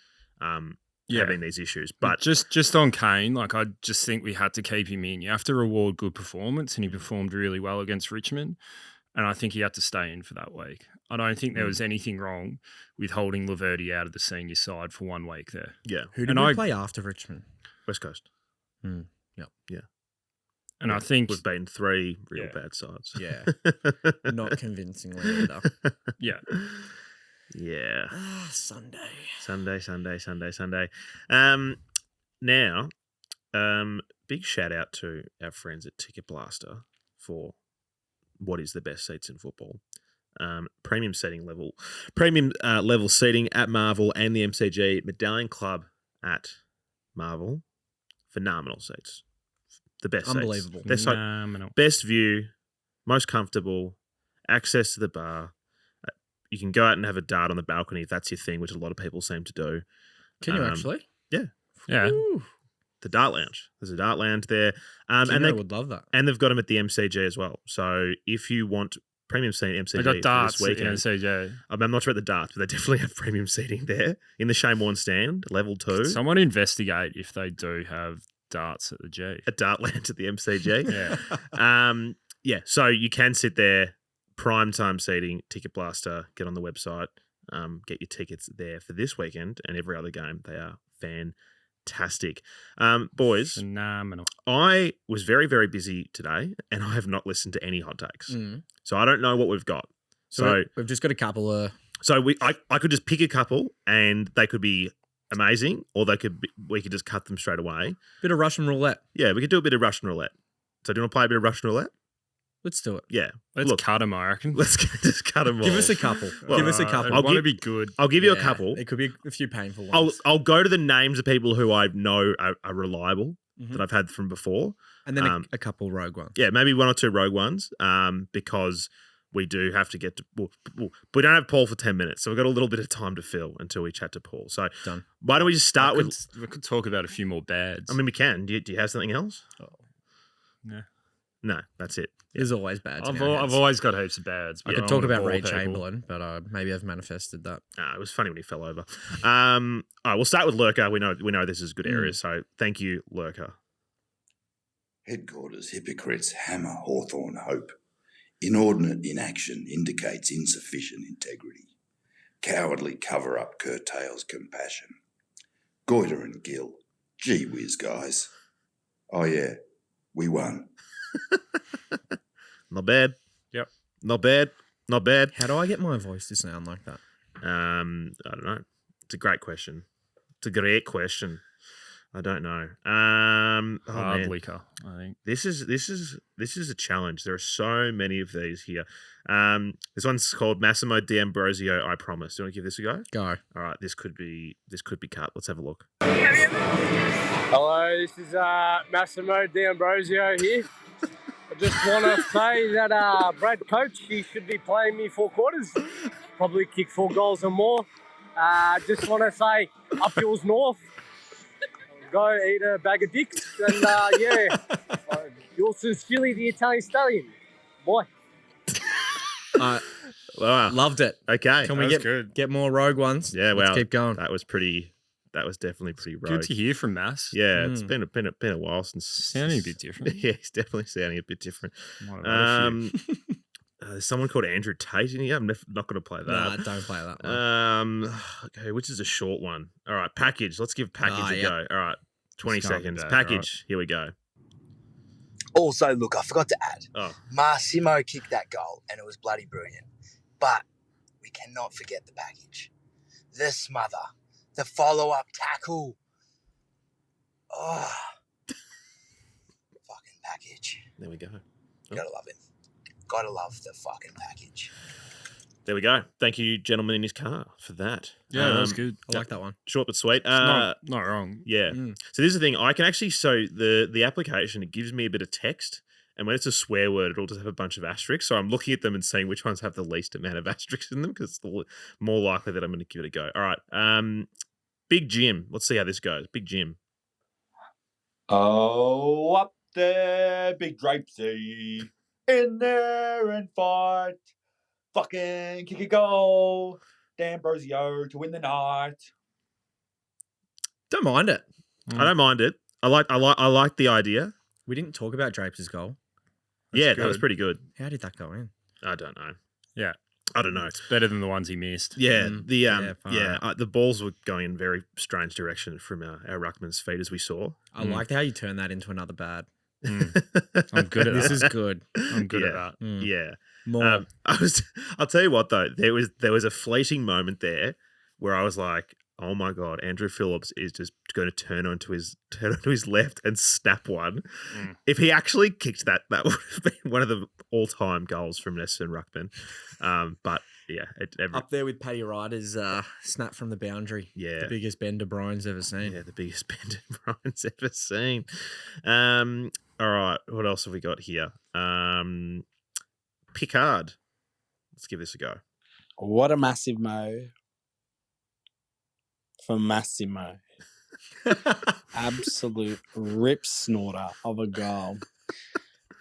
these issues. But just on Kane, I just think we had to keep him in. You have to reward good performance, and he performed really well against Richmond. And I think he had to stay in for that week. I don't think there was anything wrong with holding Laverty out of the senior side for 1 week there. Yeah. Who did we play after Richmond? West Coast. Yeah. And I think we've beaten 3 real bad sides. Yeah. Not convincingly either. Yeah. Yeah. Sunday. Sunday. Now, big shout out to our friends at Ticket Blaster for what is the best seats in football. Premium level seating at Marvel and the MCG. Medallion Club at Marvel. Phenomenal seats. The best Unbelievable. Seats. Phenomenal. Best view, most comfortable, access to the bar. You can go out and have a dart on the balcony if that's your thing, which a lot of people seem to do. Can you actually? Yeah. Yeah. Ooh. The dart lounge. There's a dart lounge there. And they would love that. And they've got them at the MCG as well. So if you want premium seating at MCG, they got darts this weekend, at MCG. I'm not sure about the darts, but they definitely have premium seating there in the Shane Warne stand, level 2. Someone investigate if they do have darts at the G. A dart lounge at the MCG. Yeah. So you can sit there, primetime seating, Ticket Blaster. Get on the website. Get your tickets there for this weekend and every other game. They are fantastic. Boys, Phenomenal. I was very, very busy today and I have not listened to any hot takes. So I don't know what we've got. So we've just got a couple of... So I could just pick a couple and they could be amazing or we could just cut them straight away. Bit of Russian roulette. Yeah, we could do a bit of Russian roulette. So do you want to play a bit of Russian roulette? Let's do it. Yeah. Let's cut them, I reckon. Let's just cut them all. Give us a couple. Give us a couple. I want to be good. I'll give you a couple. It could be a few painful ones. I'll go to the names of people who I know are reliable that I've had from before. And then a couple rogue ones. Yeah, maybe one or two rogue ones because we do have to get to... Well, we don't have Paul for 10 minutes, so we've got a little bit of time to fill until we chat to Paul. So done. Why don't we just start with... We could talk about a few more bads. I mean, we can. Do you have something else? Oh. No. No, that's it. There's always bads. I've always got heaps of bads. I could talk about Ray Chamberlain, but maybe I've manifested that. It was funny when he fell over. All right, we'll start with Lurker. We know this is a good area, so thank you, Lurker. Headquarters hypocrites hammer Hawthorn hope. Inordinate inaction indicates insufficient integrity. Cowardly cover-up curtails compassion. Goiter and gill. Gee whiz, guys. Oh, yeah, we won. Not bad. Yep. Not bad. Not bad. How do I get my voice to sound like that? I don't know. It's a great question. It's a great question. I don't know. Hard liquor, I think. This is a challenge. There are so many of these here. This one's called Massimo D'Ambrosio, I Promise. Do you want to give this a go? Go. All right, this could be cut. Let's have a look. Hello, this is Massimo D'Ambrosio here. I just want to say that Brad Coach, he should be playing me 4 quarters. Probably kick 4 goals or more. Just want to say, up yours north. Go eat a bag of dicks. And yours sincerely, the Italian Stallion. Boy. Wow. Loved it. Okay. Can we get more rogue ones? Yeah, Let's keep going. That was definitely pretty rogue. Good to hear from Mass. Yeah, it's been a while since sounding a bit different. Yeah, he's definitely sounding a bit different. There's someone called Andrew Tate in here. I'm not going to play that. Nah, don't play that one. Okay, which is a short one. All right, Package. Let's give Package a go. All right, 20 seconds. Package. Right. Here we go. Also, look, I forgot to add. Oh. Massimo kicked that goal, and it was bloody brilliant. But we cannot forget the package. The smother. The follow-up tackle. Oh. Fucking package. There we go. Oh. Gotta love it. Gotta love the fucking package. There we go. Thank you, gentleman in his car, for that. Yeah, that was good. I like that one. Short but sweet. Not wrong. Yeah. So this is the thing. I can actually, so the application, it gives me a bit of text. And when it's a swear word, it'll just have a bunch of asterisks. So I'm looking at them and seeing which ones have the least amount of asterisks in them because it's more likely that I'm going to give it a go. All right. Big Jim. Let's see how this goes. Big Jim. Oh, up there, Big Drapesy. In there and fight. Fucking kick a goal. D'Ambrosio to win the night. Don't mind it. I don't mind it. I like the idea. We didn't talk about Draper's goal. That was pretty good. How did that go in? I don't know. Yeah. I don't know. It's better than the ones he missed. Yeah, the balls were going in very strange direction from our ruckman's feet as we saw. I liked how you turned that into another bad. I'm good at that. This is good. I'm good at that. Yeah. More. I'll tell you what though, there was a fleeting moment there where I was like, oh my God, Andrew Phillips is just going to turn onto his left and snap one. If he actually kicked that would have been one of the all-time goals from an Essendon ruckman. But yeah, up there with Paddy Ryder's snap from the boundary. Yeah, the biggest bender Brian's ever seen. Yeah, the biggest bender Brian's ever seen. All right, what else have we got here? Picard. Let's give this a go. What a massive mo for Massimo. Absolute rip snorter of a goal.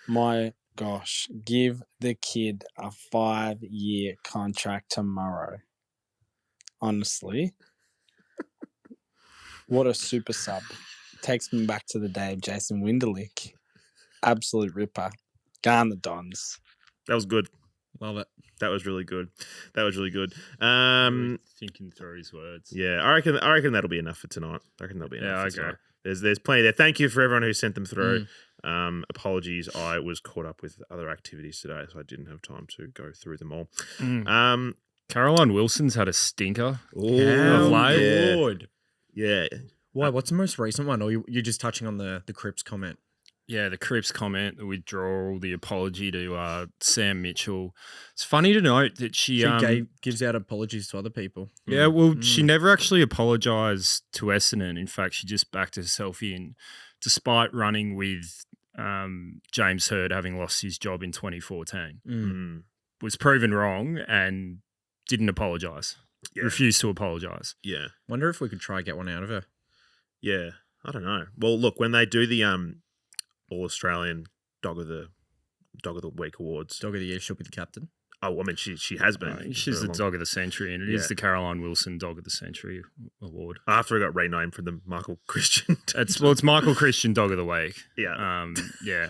My gosh, give the kid a 5-year contract tomorrow. Honestly. What a super sub. Takes me back to the day of Jason Winderlich. Absolute ripper. Garn the Dons. That was good. Love it. That was really good. Really thinking through his words. Yeah, I reckon that'll be enough for tonight. I reckon that'll be enough for tonight. There's plenty there. Thank you for everyone who sent them through. Apologies, I was caught up with other activities today, so I didn't have time to go through them all. Caroline Wilson's had a stinker. Lord. Yeah. Why? What's the most recent one? Or you're just touching on the Cripps comment? Yeah, the Cripps comment, the withdrawal, the apology to Sam Mitchell. It's funny to note that she gives out apologies to other people. Yeah, well, she never actually apologised to Essendon. In fact, she just backed herself in, despite running with James Hird having lost his job in 2014. Was proven wrong and didn't apologise. Yeah. Refused to apologise. Yeah. Wonder if we could try get one out of her. Yeah, I don't know. Well, look, when they do the All-Australian Dog of the Week awards. Dog of the Year, she'll be the captain. Oh, I mean, she has been. She's the Dog of the Century, and it is the Caroline Wilson Dog of the Century award. After it got renamed from the Michael Christian. It's Michael Christian Dog of the Week. Yeah. Yeah.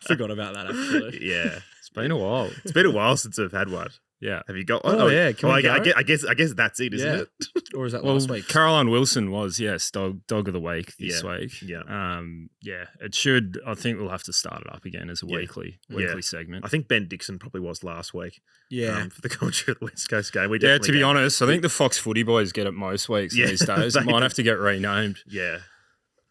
Forgot about that, actually. Yeah. It's been a while. It's been a while since I've had one. Yeah. Have you got one? Yeah. Can we go? I guess that's it, isn't it? Or is that last week? Caroline Wilson was, yes, Dog of the Week this week. Yeah. Yeah. It should. I think we'll have to start it up again as a weekly segment. I think Ben Dixon probably was last week. Yeah. For the commentary of the West Coast game. To be honest, I think the Fox Footy boys get it most weeks these days. It might have to get renamed. Yeah.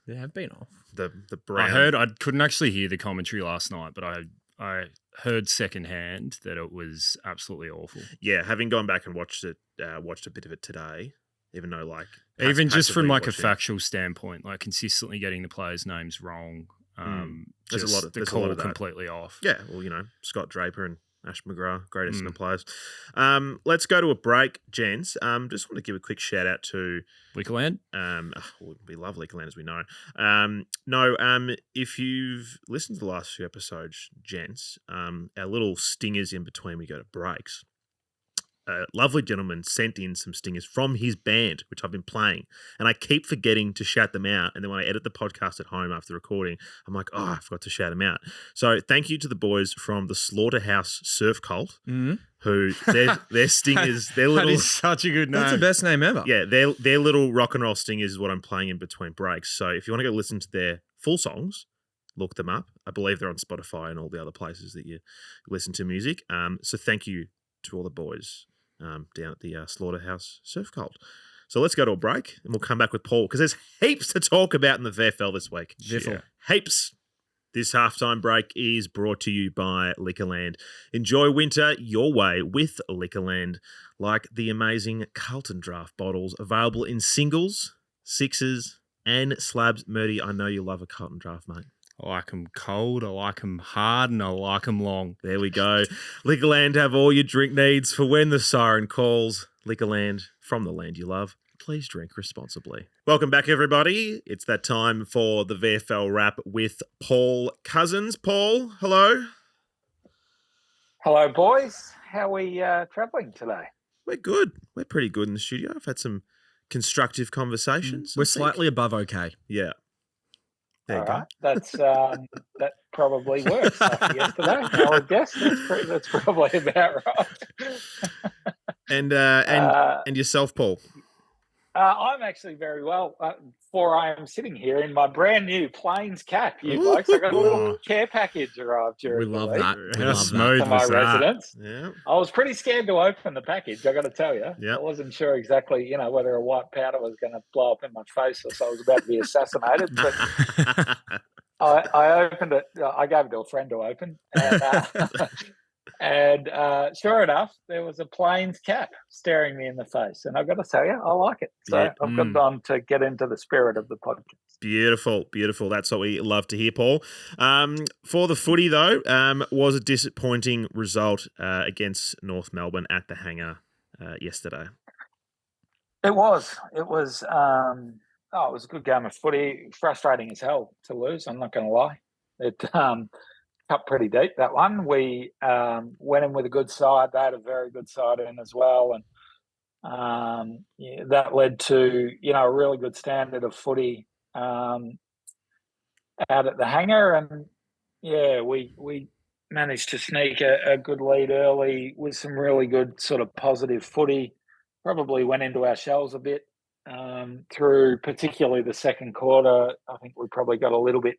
They have been off. The brown. I couldn't actually hear the commentary last night, but I heard secondhand that it was absolutely awful. Yeah, having gone back and watched a bit of it today, even though even just from a factual standpoint, consistently getting the players' names wrong. There's a lot of the call completely off. Yeah, well, Scott Draper and Ash McGrath, great Essendon players. Let's go to a break, gents. Just want to give a quick shout out to Liquorland. We love Liquorland, as we know. If you've listened to the last few episodes, gents, our little stingers in between we go to breaks. A lovely gentleman sent in some stingers from his band, which I've been playing, and I keep forgetting to shout them out. And then when I edit the podcast at home after recording, I'm like, oh, I forgot to shout them out. So thank you to the boys from the Slaughterhouse Surf Cult, who their stingers, their little. That is such a good name. That's the best name ever. Yeah, their little rock and roll stingers is what I'm playing in between breaks. So if you want to go listen to their full songs, look them up. I believe they're on Spotify and all the other places that you listen to music. So thank you to all the boys down at the Slaughterhouse Surf Cult. So let's go to a break and we'll come back with Paul because there's heaps to talk about in the VFL this week. Yeah. Heaps. This halftime break is brought to you by Liquorland. Enjoy winter your way with Liquorland, like the amazing Carlton Draft bottles available in singles, sixes, and slabs. Merty, I know you love a Carlton Draft, mate. I like them cold, I like them hard, and I like them long. There we go. Liquorland have all your drink needs for when the siren calls. Liquorland, from the land you love. Please drink responsibly. Welcome back, everybody. It's that time for the VFL wrap with Paul Cousins. Paul, hello. Hello, boys. How are we travelling today? We're good. We're pretty good in the studio. I've had some constructive conversations. We're slightly above okay. Yeah. There you go. That's that probably works after yesterday. I would guess that's probably about right. And yourself, Paul. I'm actually very well. For I am sitting here in my brand new Plains cap. You folks, I got a little care package arrived during. We love that. How smooth for my was that? residents. Yeah. I was pretty scared to open the package. I got to tell you. Yeah. I wasn't sure exactly, whether a white powder was going to blow up in my face or so I was about to be assassinated. But I opened it. I gave it to a friend to open, and sure enough, there was a Plains cap staring me in the face, and I've got to tell you, I like it. So I've got on to get into the spirit of the podcast. Beautiful, beautiful. That's what we love to hear, Paul. For the footy, though, was a disappointing result against North Melbourne at the Hangar yesterday. It was. It was a good game of footy. Frustrating as hell to lose, I'm not going to lie. It cut pretty deep, that one. We went in with a good side. They had a very good side in as well. And that led to, a really good standard of footy out at the Hangar. And, we managed to sneak a good lead early with some really good sort of positive footy. Probably went into our shells a bit through particularly the second quarter. I think we probably got a little bit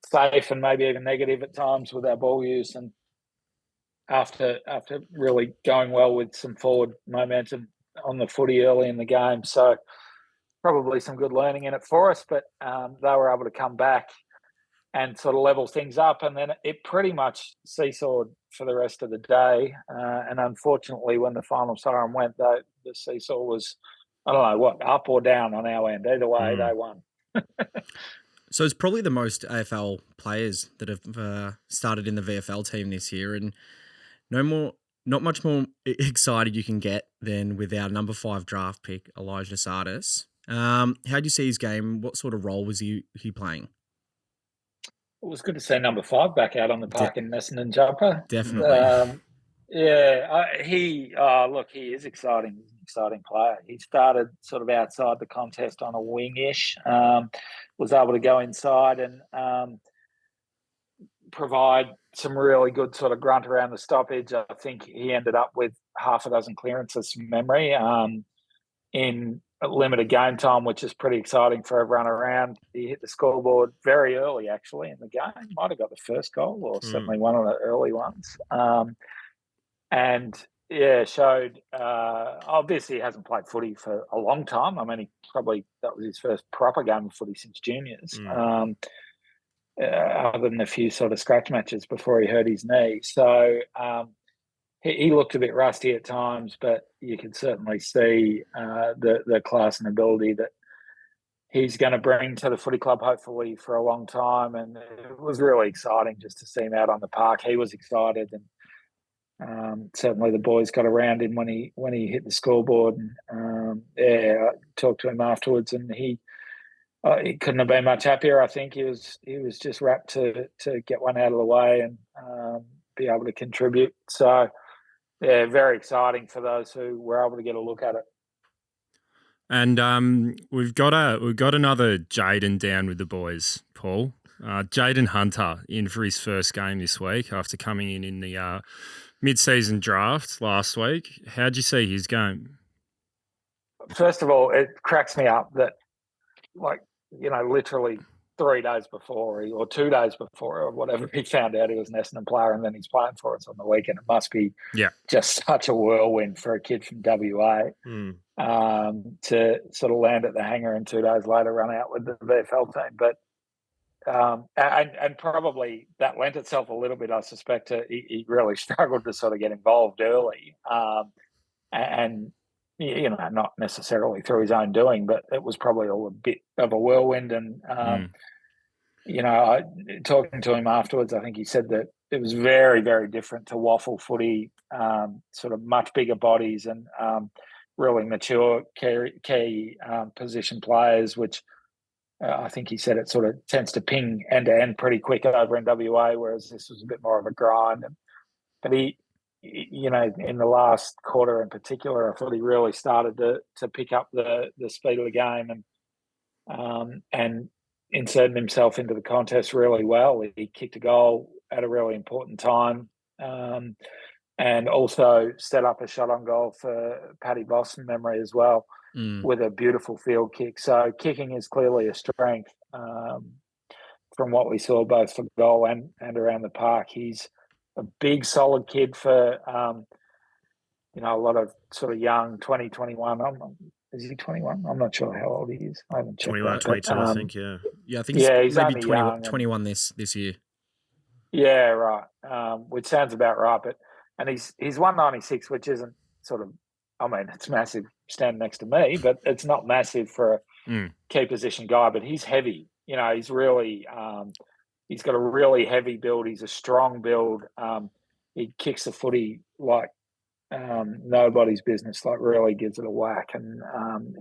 safe and maybe even negative at times with our ball use. And after really going well with some forward momentum on the footy early in the game. So probably some good learning in it for us, but they were able to come back and sort of level things up. And then it pretty much seesawed for the rest of the day. And unfortunately, when the final siren went, the seesaw was, I don't know, what, up or down on our end. Either way, they won. So it's probably the most AFL players that have started in the VFL team this year, and not much more excited you can get than with our number 5 draft pick, Elijah Tsatas. How do you see his game? What sort of role was he playing? It was good to see number 5 back out on the park in Essendon jumper. Definitely. He is exciting. He's an exciting player. He started sort of outside the contest on a wing-ish, was able to go inside and provide some really good sort of grunt around the stoppage. I think he ended up with half a dozen clearances from memory in limited game time, which is pretty exciting for everyone around. He hit the scoreboard very early, actually, in the game. Might have got the first goal or certainly one of the early ones. Showed obviously he hasn't played footy for a long time. I mean, that was his first proper game of footy since juniors. Other than a few sort of scratch matches before he hurt his knee. So he looked a bit rusty at times, but you can certainly see the class and ability that he's going to bring to the footy club, hopefully, for a long time. And it was really exciting just to see him out on the park. He was excited, and certainly the boys got around him when he hit the scoreboard. And I talked to him afterwards, and he couldn't have been much happier. I think he was just rapt to get one out of the way and be able to contribute. So, yeah, very exciting for those who were able to get a look at it. And we've got another Jaden down with the boys, Paul. Jaden Hunter in for his first game this week after coming in the mid-season draft last week. How'd you see his game? First of all, it cracks me up that, literally 3 days before or 2 days before or whatever, he found out he was an Essendon player, and then he's playing for us on the weekend. It must be just such a whirlwind for a kid from WA to sort of land at the hangar and 2 days later run out with the VFL team. But and probably that lent itself a little bit, I suspect, to he really struggled to sort of get involved early, and not necessarily through his own doing, but it was probably all a bit of a whirlwind. And talking to him afterwards, I think he said that it was very, very different to waffle footy, sort of much bigger bodies and really mature key position players, which I think he said it sort of tends to ping end to end pretty quick over in WA, whereas this was a bit more of a grind. But he, in the last quarter in particular, I thought he really started to pick up the speed of the game and inserted himself into the contest really well. He kicked a goal at a really important time, and also set up a shot on goal for Paddy Boston memory as well, with a beautiful field kick. So kicking is clearly a strength from what we saw both for goal and around the park. He's a big, solid kid for, a lot of sort of young 20, 21. Is he 21? I'm not sure how old he is. I haven't checked 21, that, 22, I think, yeah. Yeah, I think he's maybe only 21 this year. Yeah, right. Which sounds about right. And he's 196, which isn't sort of, it's massive standing next to me, but it's not massive for a key position guy. But he's heavy. He's really he's got a really heavy build. He's a strong build. He kicks the footy like nobody's business, like really gives it a whack. And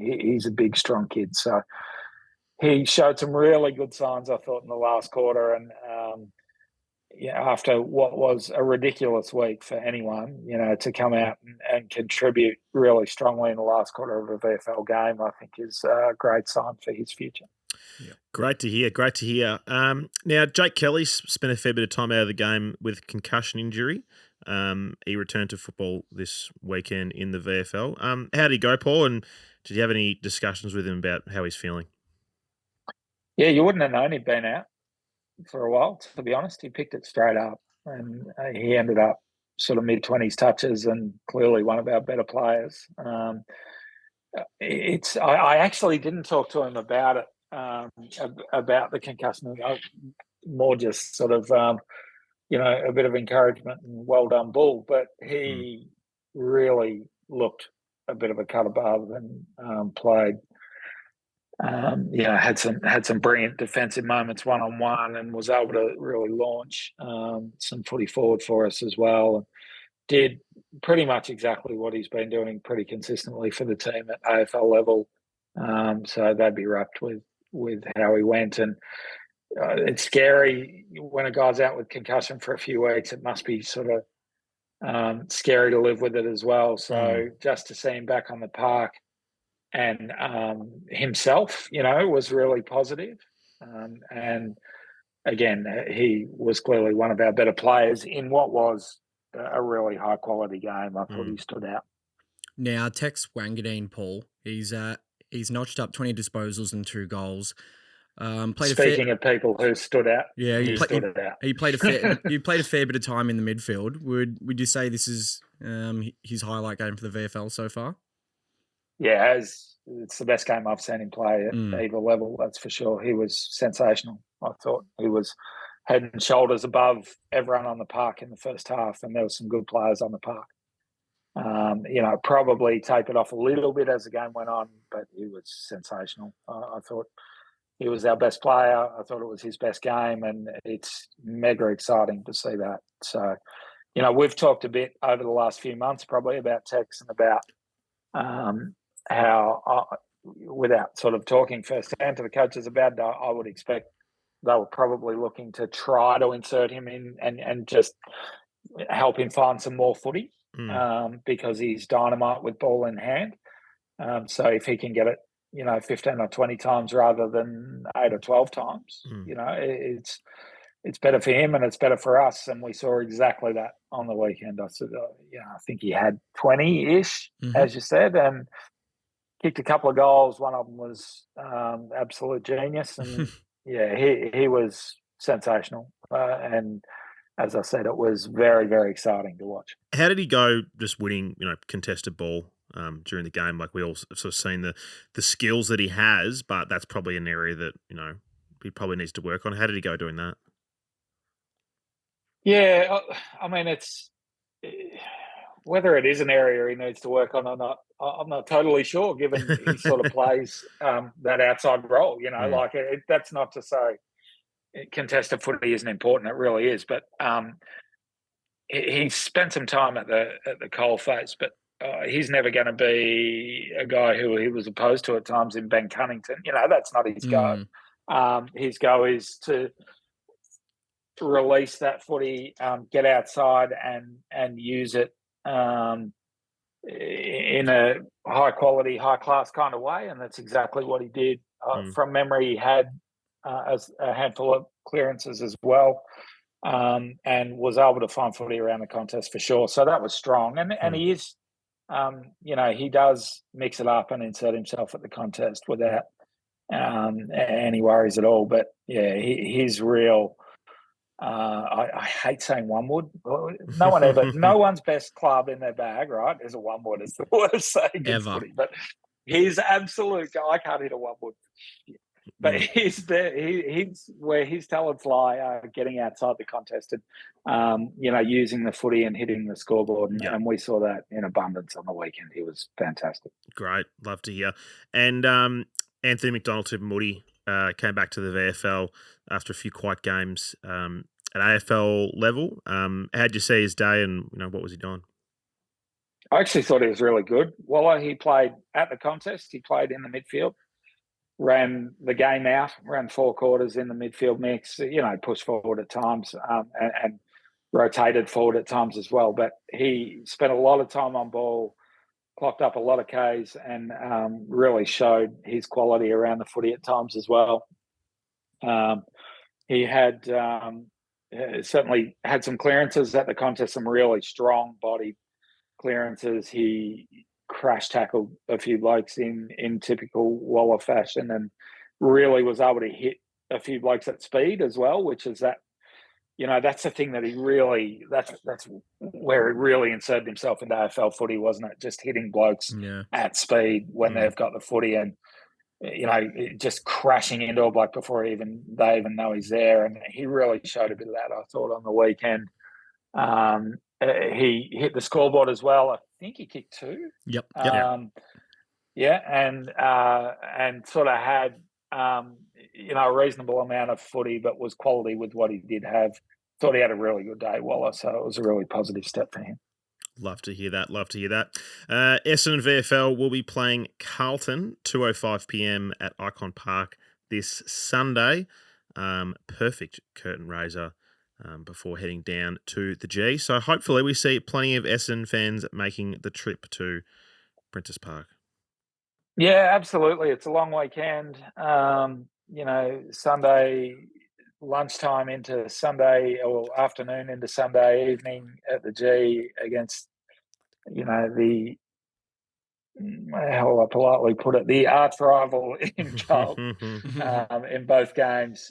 he's a big, strong kid. So he showed some really good signs, I thought, in the last quarter. And after what was a ridiculous week for anyone, to come out and contribute really strongly in the last quarter of a VFL game, I think is a great sign for his future. Great to hear. Great to hear. Now, Jake Kelly's spent a fair bit of time out of the game with concussion injury. He returned to football this weekend in the VFL. How did he go, Paul? And did you have any discussions with him about how he's feeling? Yeah, you wouldn't have known he'd been out for a while, to be honest. He picked it straight up, and he ended up sort of mid-20s touches and clearly one of our better players. I actually didn't talk to him about it, about the concussion. More just sort of, a bit of encouragement and well done, Bull. But he really looked a bit of a cut above and played. Had some brilliant defensive moments one-on-one and was able to really launch some footy forward for us as well. And did pretty much exactly what he's been doing pretty consistently for the team at AFL level. So they'd be wrapped with how he went. And it's scary when a guy's out with concussion for a few weeks. It must be sort of scary to live with it as well. So just to see him back on the park and himself, was really positive. And again, he was clearly one of our better players in what was a really high quality game. I thought he stood out. Now, Tex Wanganeen, Paul, he's notched up 20 disposals and 2 goals. Speaking of people who stood out, he stood out. You played a fair bit of time in the midfield. Would you say this is his highlight game for the VFL so far? Yeah, it's the best game I've seen him play at either level, that's for sure. He was sensational. I thought he was head and shoulders above everyone on the park in the first half, and there were some good players on the park. Probably tapered off a little bit as the game went on, but he was sensational. I thought he was our best player. I thought it was his best game, and it's mega exciting to see that. So, we've talked a bit over the last few months probably about Tex and about how, without sort of talking firsthand to the coaches about it, I would expect they were probably looking to try to insert him in and just help him find some more footy because he's dynamite with ball in hand. So if he can get it, 15 or 20 times rather than 8 or 12 times, it's better for him and it's better for us. And we saw exactly that on the weekend. I said, I think he had 20-ish, as you said, and kicked a couple of goals. One of them was absolute genius. And, he was sensational. And as I said, it was very, very exciting to watch. How did he go just winning, contested ball during the game? Like we all sort of seen the skills that he has, but that's probably an area that, he probably needs to work on. How did he go doing that? Yeah, I mean, it's whether it is an area he needs to work on or not, I'm not totally sure, given he sort of plays that outside role, that's not to say contested footy isn't important. It really is. But he spent some time at the coalface, but he's never going to be a guy who he was opposed to at times in Ben Cunnington. That's not his go. His go is to release that footy, get outside and use it in a high quality, high class kind of way. And that's exactly what he did. From memory, he had a handful of clearances as well, and was able to find footy around the contest for sure. So that was strong. And he is, he does mix it up and insert himself at the contest without any worries at all. But yeah, he's real. I hate saying one wood. No one's best club in their bag, right, is a one wood. It's the worst saying ever. Footy, but he's absolute. I can't hit a one wood. But he's where his talents lie, getting outside the contest and, using the footy and hitting the scoreboard. And we saw that in abundance on the weekend. He was fantastic. Great. Love to hear. And Anthony McDonald-Tipungwuti came back to the VFL after a few quiet games at AFL level. How'd you see his day and, what was he doing? I actually thought he was really good. While he played at the contest, he played in the midfield. Ran the game out, ran 4 quarters in the midfield mix, pushed forward at times and rotated forward at times as well. But he spent a lot of time on ball, clocked up a lot of Ks and really showed his quality around the footy at times as well. He had certainly had some clearances at the contest, some really strong body clearances. He crash tackled a few blokes in typical Waller fashion and really was able to hit a few blokes at speed as well, which is that, that's the thing that he really, that's where he really inserted himself into AFL footy, wasn't it? Just hitting blokes at speed when they've got the footy and, just crashing into a bloke before they even know he's there. And he really showed a bit of that, I thought, on the weekend. He hit the scoreboard as well. I think he kicked 2. Yep. And sort of had a reasonable amount of footy, but was quality with what he did have. Thought he had a really good day, Waller. So it was a really positive step for him. Love to hear that. Essendon VFL will be playing Carlton 2:05 p.m. at Icon Park this Sunday. Perfect curtain raiser before heading down to the G. So hopefully we see plenty of Essendon fans making the trip to Princess Park. Yeah, absolutely. It's a long weekend. Sunday lunchtime into Sunday or afternoon into Sunday evening at the G against, how will I politely put it, the arch rival in Carlton in both games.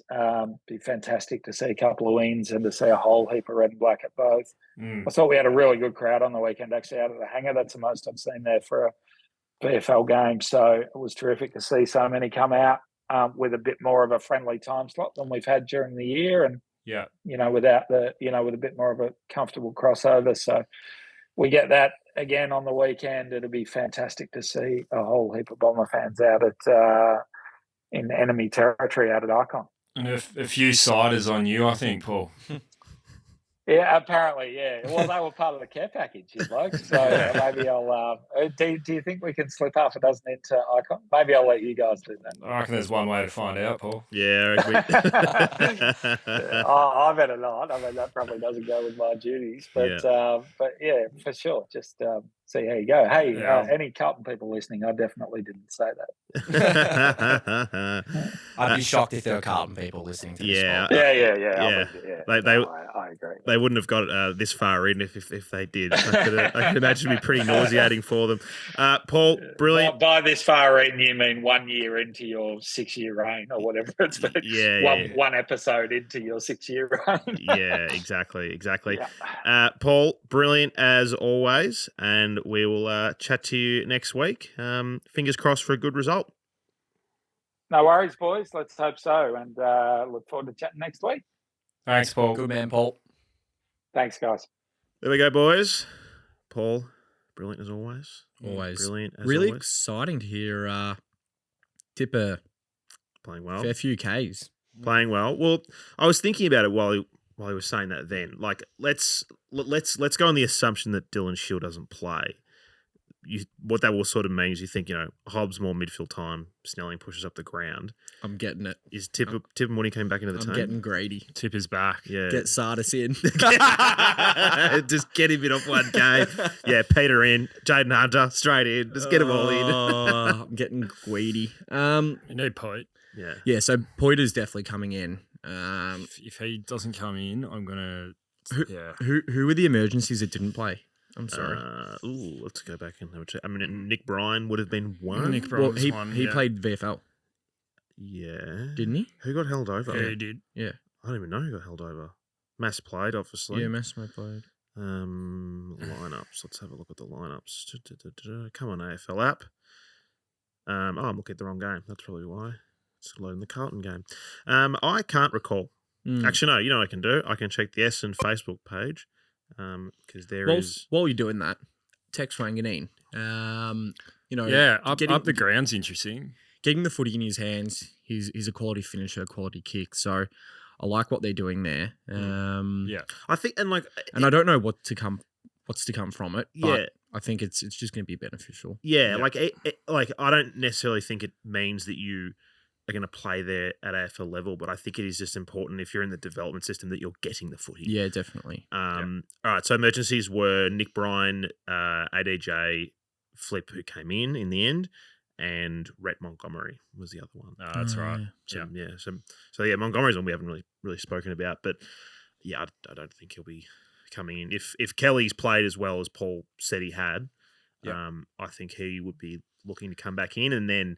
Be fantastic to see a couple of wins and to see a whole heap of red and black at both. I thought we had a really good crowd on the weekend, actually, out of the hangar. That's the most I've seen there for a VFL game. So it was terrific to see so many come out with a bit more of a friendly time slot than we've had during the year. And, without with a bit more of a comfortable crossover. So we get that again on the weekend. It'll be fantastic to see a whole heap of Bomber fans out in enemy territory out at Icon. And a few ciders on you, I think, Paul. Yeah, apparently, yeah. Well, they were part of the care package, you blokes. So maybe I'll. Do you think we can slip half a dozen into Icon? Maybe I'll let you guys do that. I reckon there's one way to find out, Paul. Yeah. I better not. I mean, that probably doesn't go with my duties. But yeah, for sure. Just see how you go. Hey, any Carlton people listening, I definitely didn't say that. I'd be shocked if there were Carlton people listening to this. Yeah. I agree. They wouldn't have got this far in if they did. I could imagine it'd be pretty nauseating for them. Paul, brilliant. By this far in, you mean 1 year into your 6-year reign or whatever it's been. One episode into your 6-year reign. Yeah, exactly. Yeah. Paul, brilliant as always, and we will chat to you next week. Fingers crossed for a good result. No worries, boys. Let's hope so, and look forward to chatting next week. Thanks, Paul. Good man, Paul. Thanks, guys. There we go, boys. Paul, brilliant as always. Brilliant as really always. Exciting to hear Tipper playing well. Fair few Ks. Playing well. Well, I was thinking about it while he was saying that then. Like, let's go on the assumption that Dylan Shiel doesn't play. What that will sort of mean is you think, Hobbs more midfield time, Snelling pushes up the ground. I'm getting it. Is Tipungwuti came back into the team? I'm getting greedy. Tip is back. Yeah. Get Tsatas in. Just get him in off one game. Yeah, Peter in, Jaden Hunter straight in. Just get them all in. I'm getting greedy. You need Poit. Yeah. Yeah, so Poiter's definitely coming in. If he doesn't come in, I'm gonna. Who were the emergencies that didn't play? I'm sorry. Let's go back and have a check. I mean, Nick Bryan would have been one. Nick Bryan was one. He played VFL. Yeah. Didn't he? Who got held over? Yeah, he did. Yeah. I don't even know who got held over. Mass played, obviously. Yeah, Mass played. Lineups. Let's have a look at the lineups. Come on, AFL app. I'm looking at the wrong game. That's probably why. It's loading the Carlton game. I can't recall. Actually, no. You know what I can do? I can check the Essendon Facebook page. Because while you're doing that, Tex Wanganeen, up the ground's interesting. Getting the footy in his hands, he's a quality finisher, quality kick. So I like what they're doing there. I think, and I don't know what's to come from it. But yeah, I think it's just going to be beneficial. Yeah, I don't necessarily think it means that you are going to play there at AFL level, but I think it is just important if you're in the development system that you're getting the footy. Yeah, definitely. All right, so emergencies were Nick Bryan, ADJ, Flip, who came in the end, and Rhett Montgomery was the other one. Oh, that's right. So, yeah, Montgomery's one we haven't really spoken about, but yeah, I don't think he'll be coming in. If Kelly's played as well as Paul said he had, I think he would be looking to come back in, and then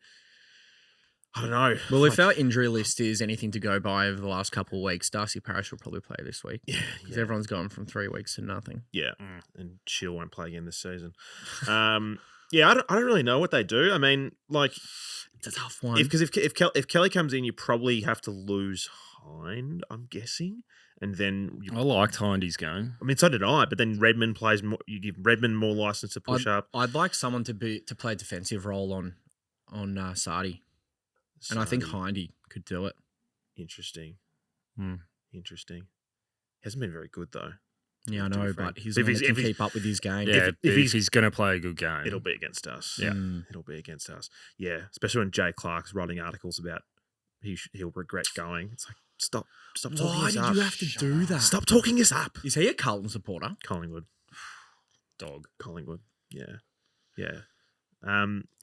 I don't know. Well, if our injury list is anything to go by over the last couple of weeks, Darcy Parish will probably play this week. Yeah, because everyone's gone from 3 weeks to nothing. Yeah, and Shiel won't play again this season. Yeah, I don't really know what they do. I mean, like, it's a tough one. Because if Kelly comes in, you probably have to lose Hind, I'm guessing, and then I liked Hindy's game. I mean, so did I. But then Redmond plays more. You give Redmond more license to push up. I'd like someone to play a defensive role on Sadi, and I think Hindy could do it. Interesting. Interesting. Hasn't been very good though. Yeah, I know, but he's going to keep up with his game. Yeah, if he's going to play a good game, it'll be against us. Yeah, it'll be against us. Yeah, especially when Jay Clark's writing articles about he'll regret going. It's like stop talking us up. Why did you have to do that? Stop talking us up. Is he a Carlton supporter? Collingwood. Dog. Collingwood. Yeah.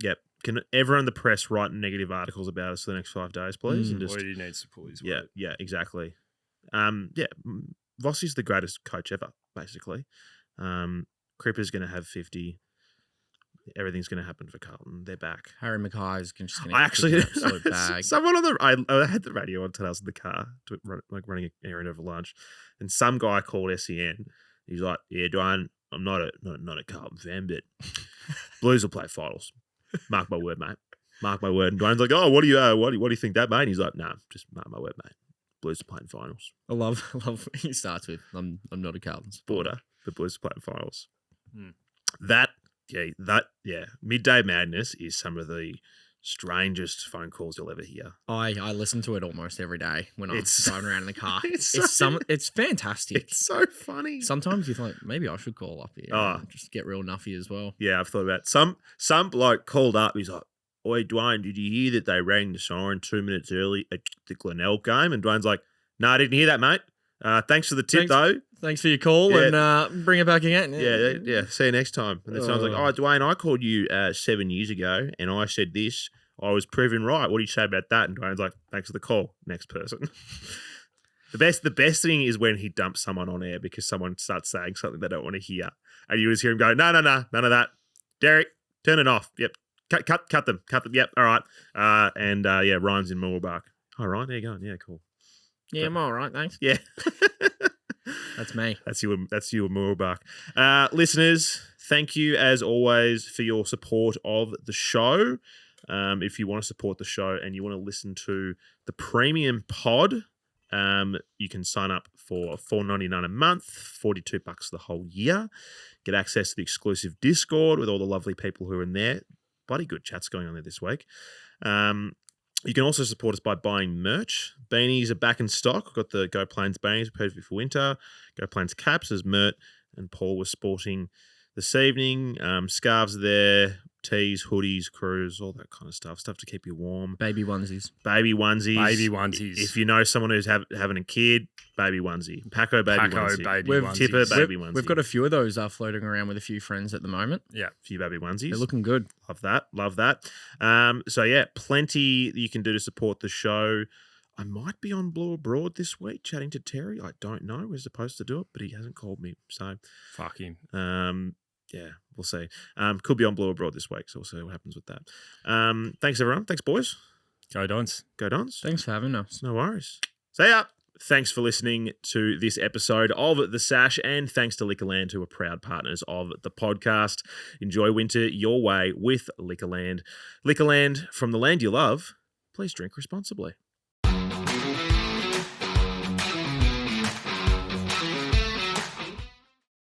Yep. Can everyone in the press write negative articles about us for the next 5 days, please? And just, or do you need support as well? Yeah, exactly. Vossi's the greatest coach ever, basically. Cripper's going to have 50. Everything's going to happen for Carlton. They're back. Harry Mackay's just going to actually absolute bag. Someone I had the radio on today. I was in the car running an errand over lunch, and some guy called SEN. He's like, "Yeah, Dwayne, I'm not a Carlton fan, but Blues will play finals. Mark my word, mate. Mark my word." And Dwayne's like, "Oh, what do you think that, mate?" And he's like, "Nah, just mark my word, mate. Blues are playing finals." I love he starts with, I'm not a Carlton supporter. The Blues are playing finals. That Midday Madness is some of the strangest phone calls you'll ever hear. I listen to it almost every day when I'm driving around in the car. It's fantastic. It's so funny. Sometimes you think maybe I should call up here and just get real nuffy as well. Yeah, I've thought about it. Some bloke called up. He's like, "Oi, Dwayne, did you hear that they rang the siren 2 minutes early at the Glenelg game?" And Dwayne's like, "No, I didn't hear that, mate. Thanks for the tip, though. Thanks for your call and bring it back again." Yeah. See you next time. And then someone's like, "Oh, Dwayne, I called you 7 years ago and I said this. I was proven right. What do you say about that?" And Dwayne's like, "Thanks for the call. Next person." The best thing is when he dumps someone on air because someone starts saying something they don't want to hear. And you just hear him go, No, none of that. Derek, turn it off. Yep. Cut them. Yep. All right. Ryan's in Moorbark. Oh, Ryan, there you go. Yeah, cool. Yeah, I'm all right, thanks. Yeah. That's me. That's you and Moorbark. Listeners, thank you as always for your support of the show. If you want to support the show and you want to listen to the premium pod, you can sign up for $4.99 a month, $42 the whole year. Get access to the exclusive Discord with all the lovely people who are in there. Bloody good chats going on there this week. You can also support us by buying merch. Beanies are back in stock. We've got the Go Plains beanies, perfect for winter. Go Plains caps, as Mert and Paul were sporting this evening. Scarves are there, tees, hoodies, crews, all that kind of stuff. Stuff to keep you warm. Baby onesies. If you know someone who's having a kid, baby onesie. Paco baby onesie. Tipper baby onesie. We've got a few of those floating around with a few friends at the moment. Yeah, a few baby onesies. They're looking good. Love that. Plenty you can do to support the show. I might be on Blue Abroad this week chatting to Terry. I don't know. We're supposed to do it, but he hasn't called me. So fuck him. Yeah, we'll see. Could be on Blue Abroad this week, so we'll see what happens with that. Thanks, everyone. Thanks, boys. Go Dons. Go Dons. Thanks for having us. No worries. See ya. Thanks for listening to this episode of The Sash, and thanks to Liquorland, who are proud partners of the podcast. Enjoy winter your way with Liquorland. Liquorland, from the land you love, please drink responsibly.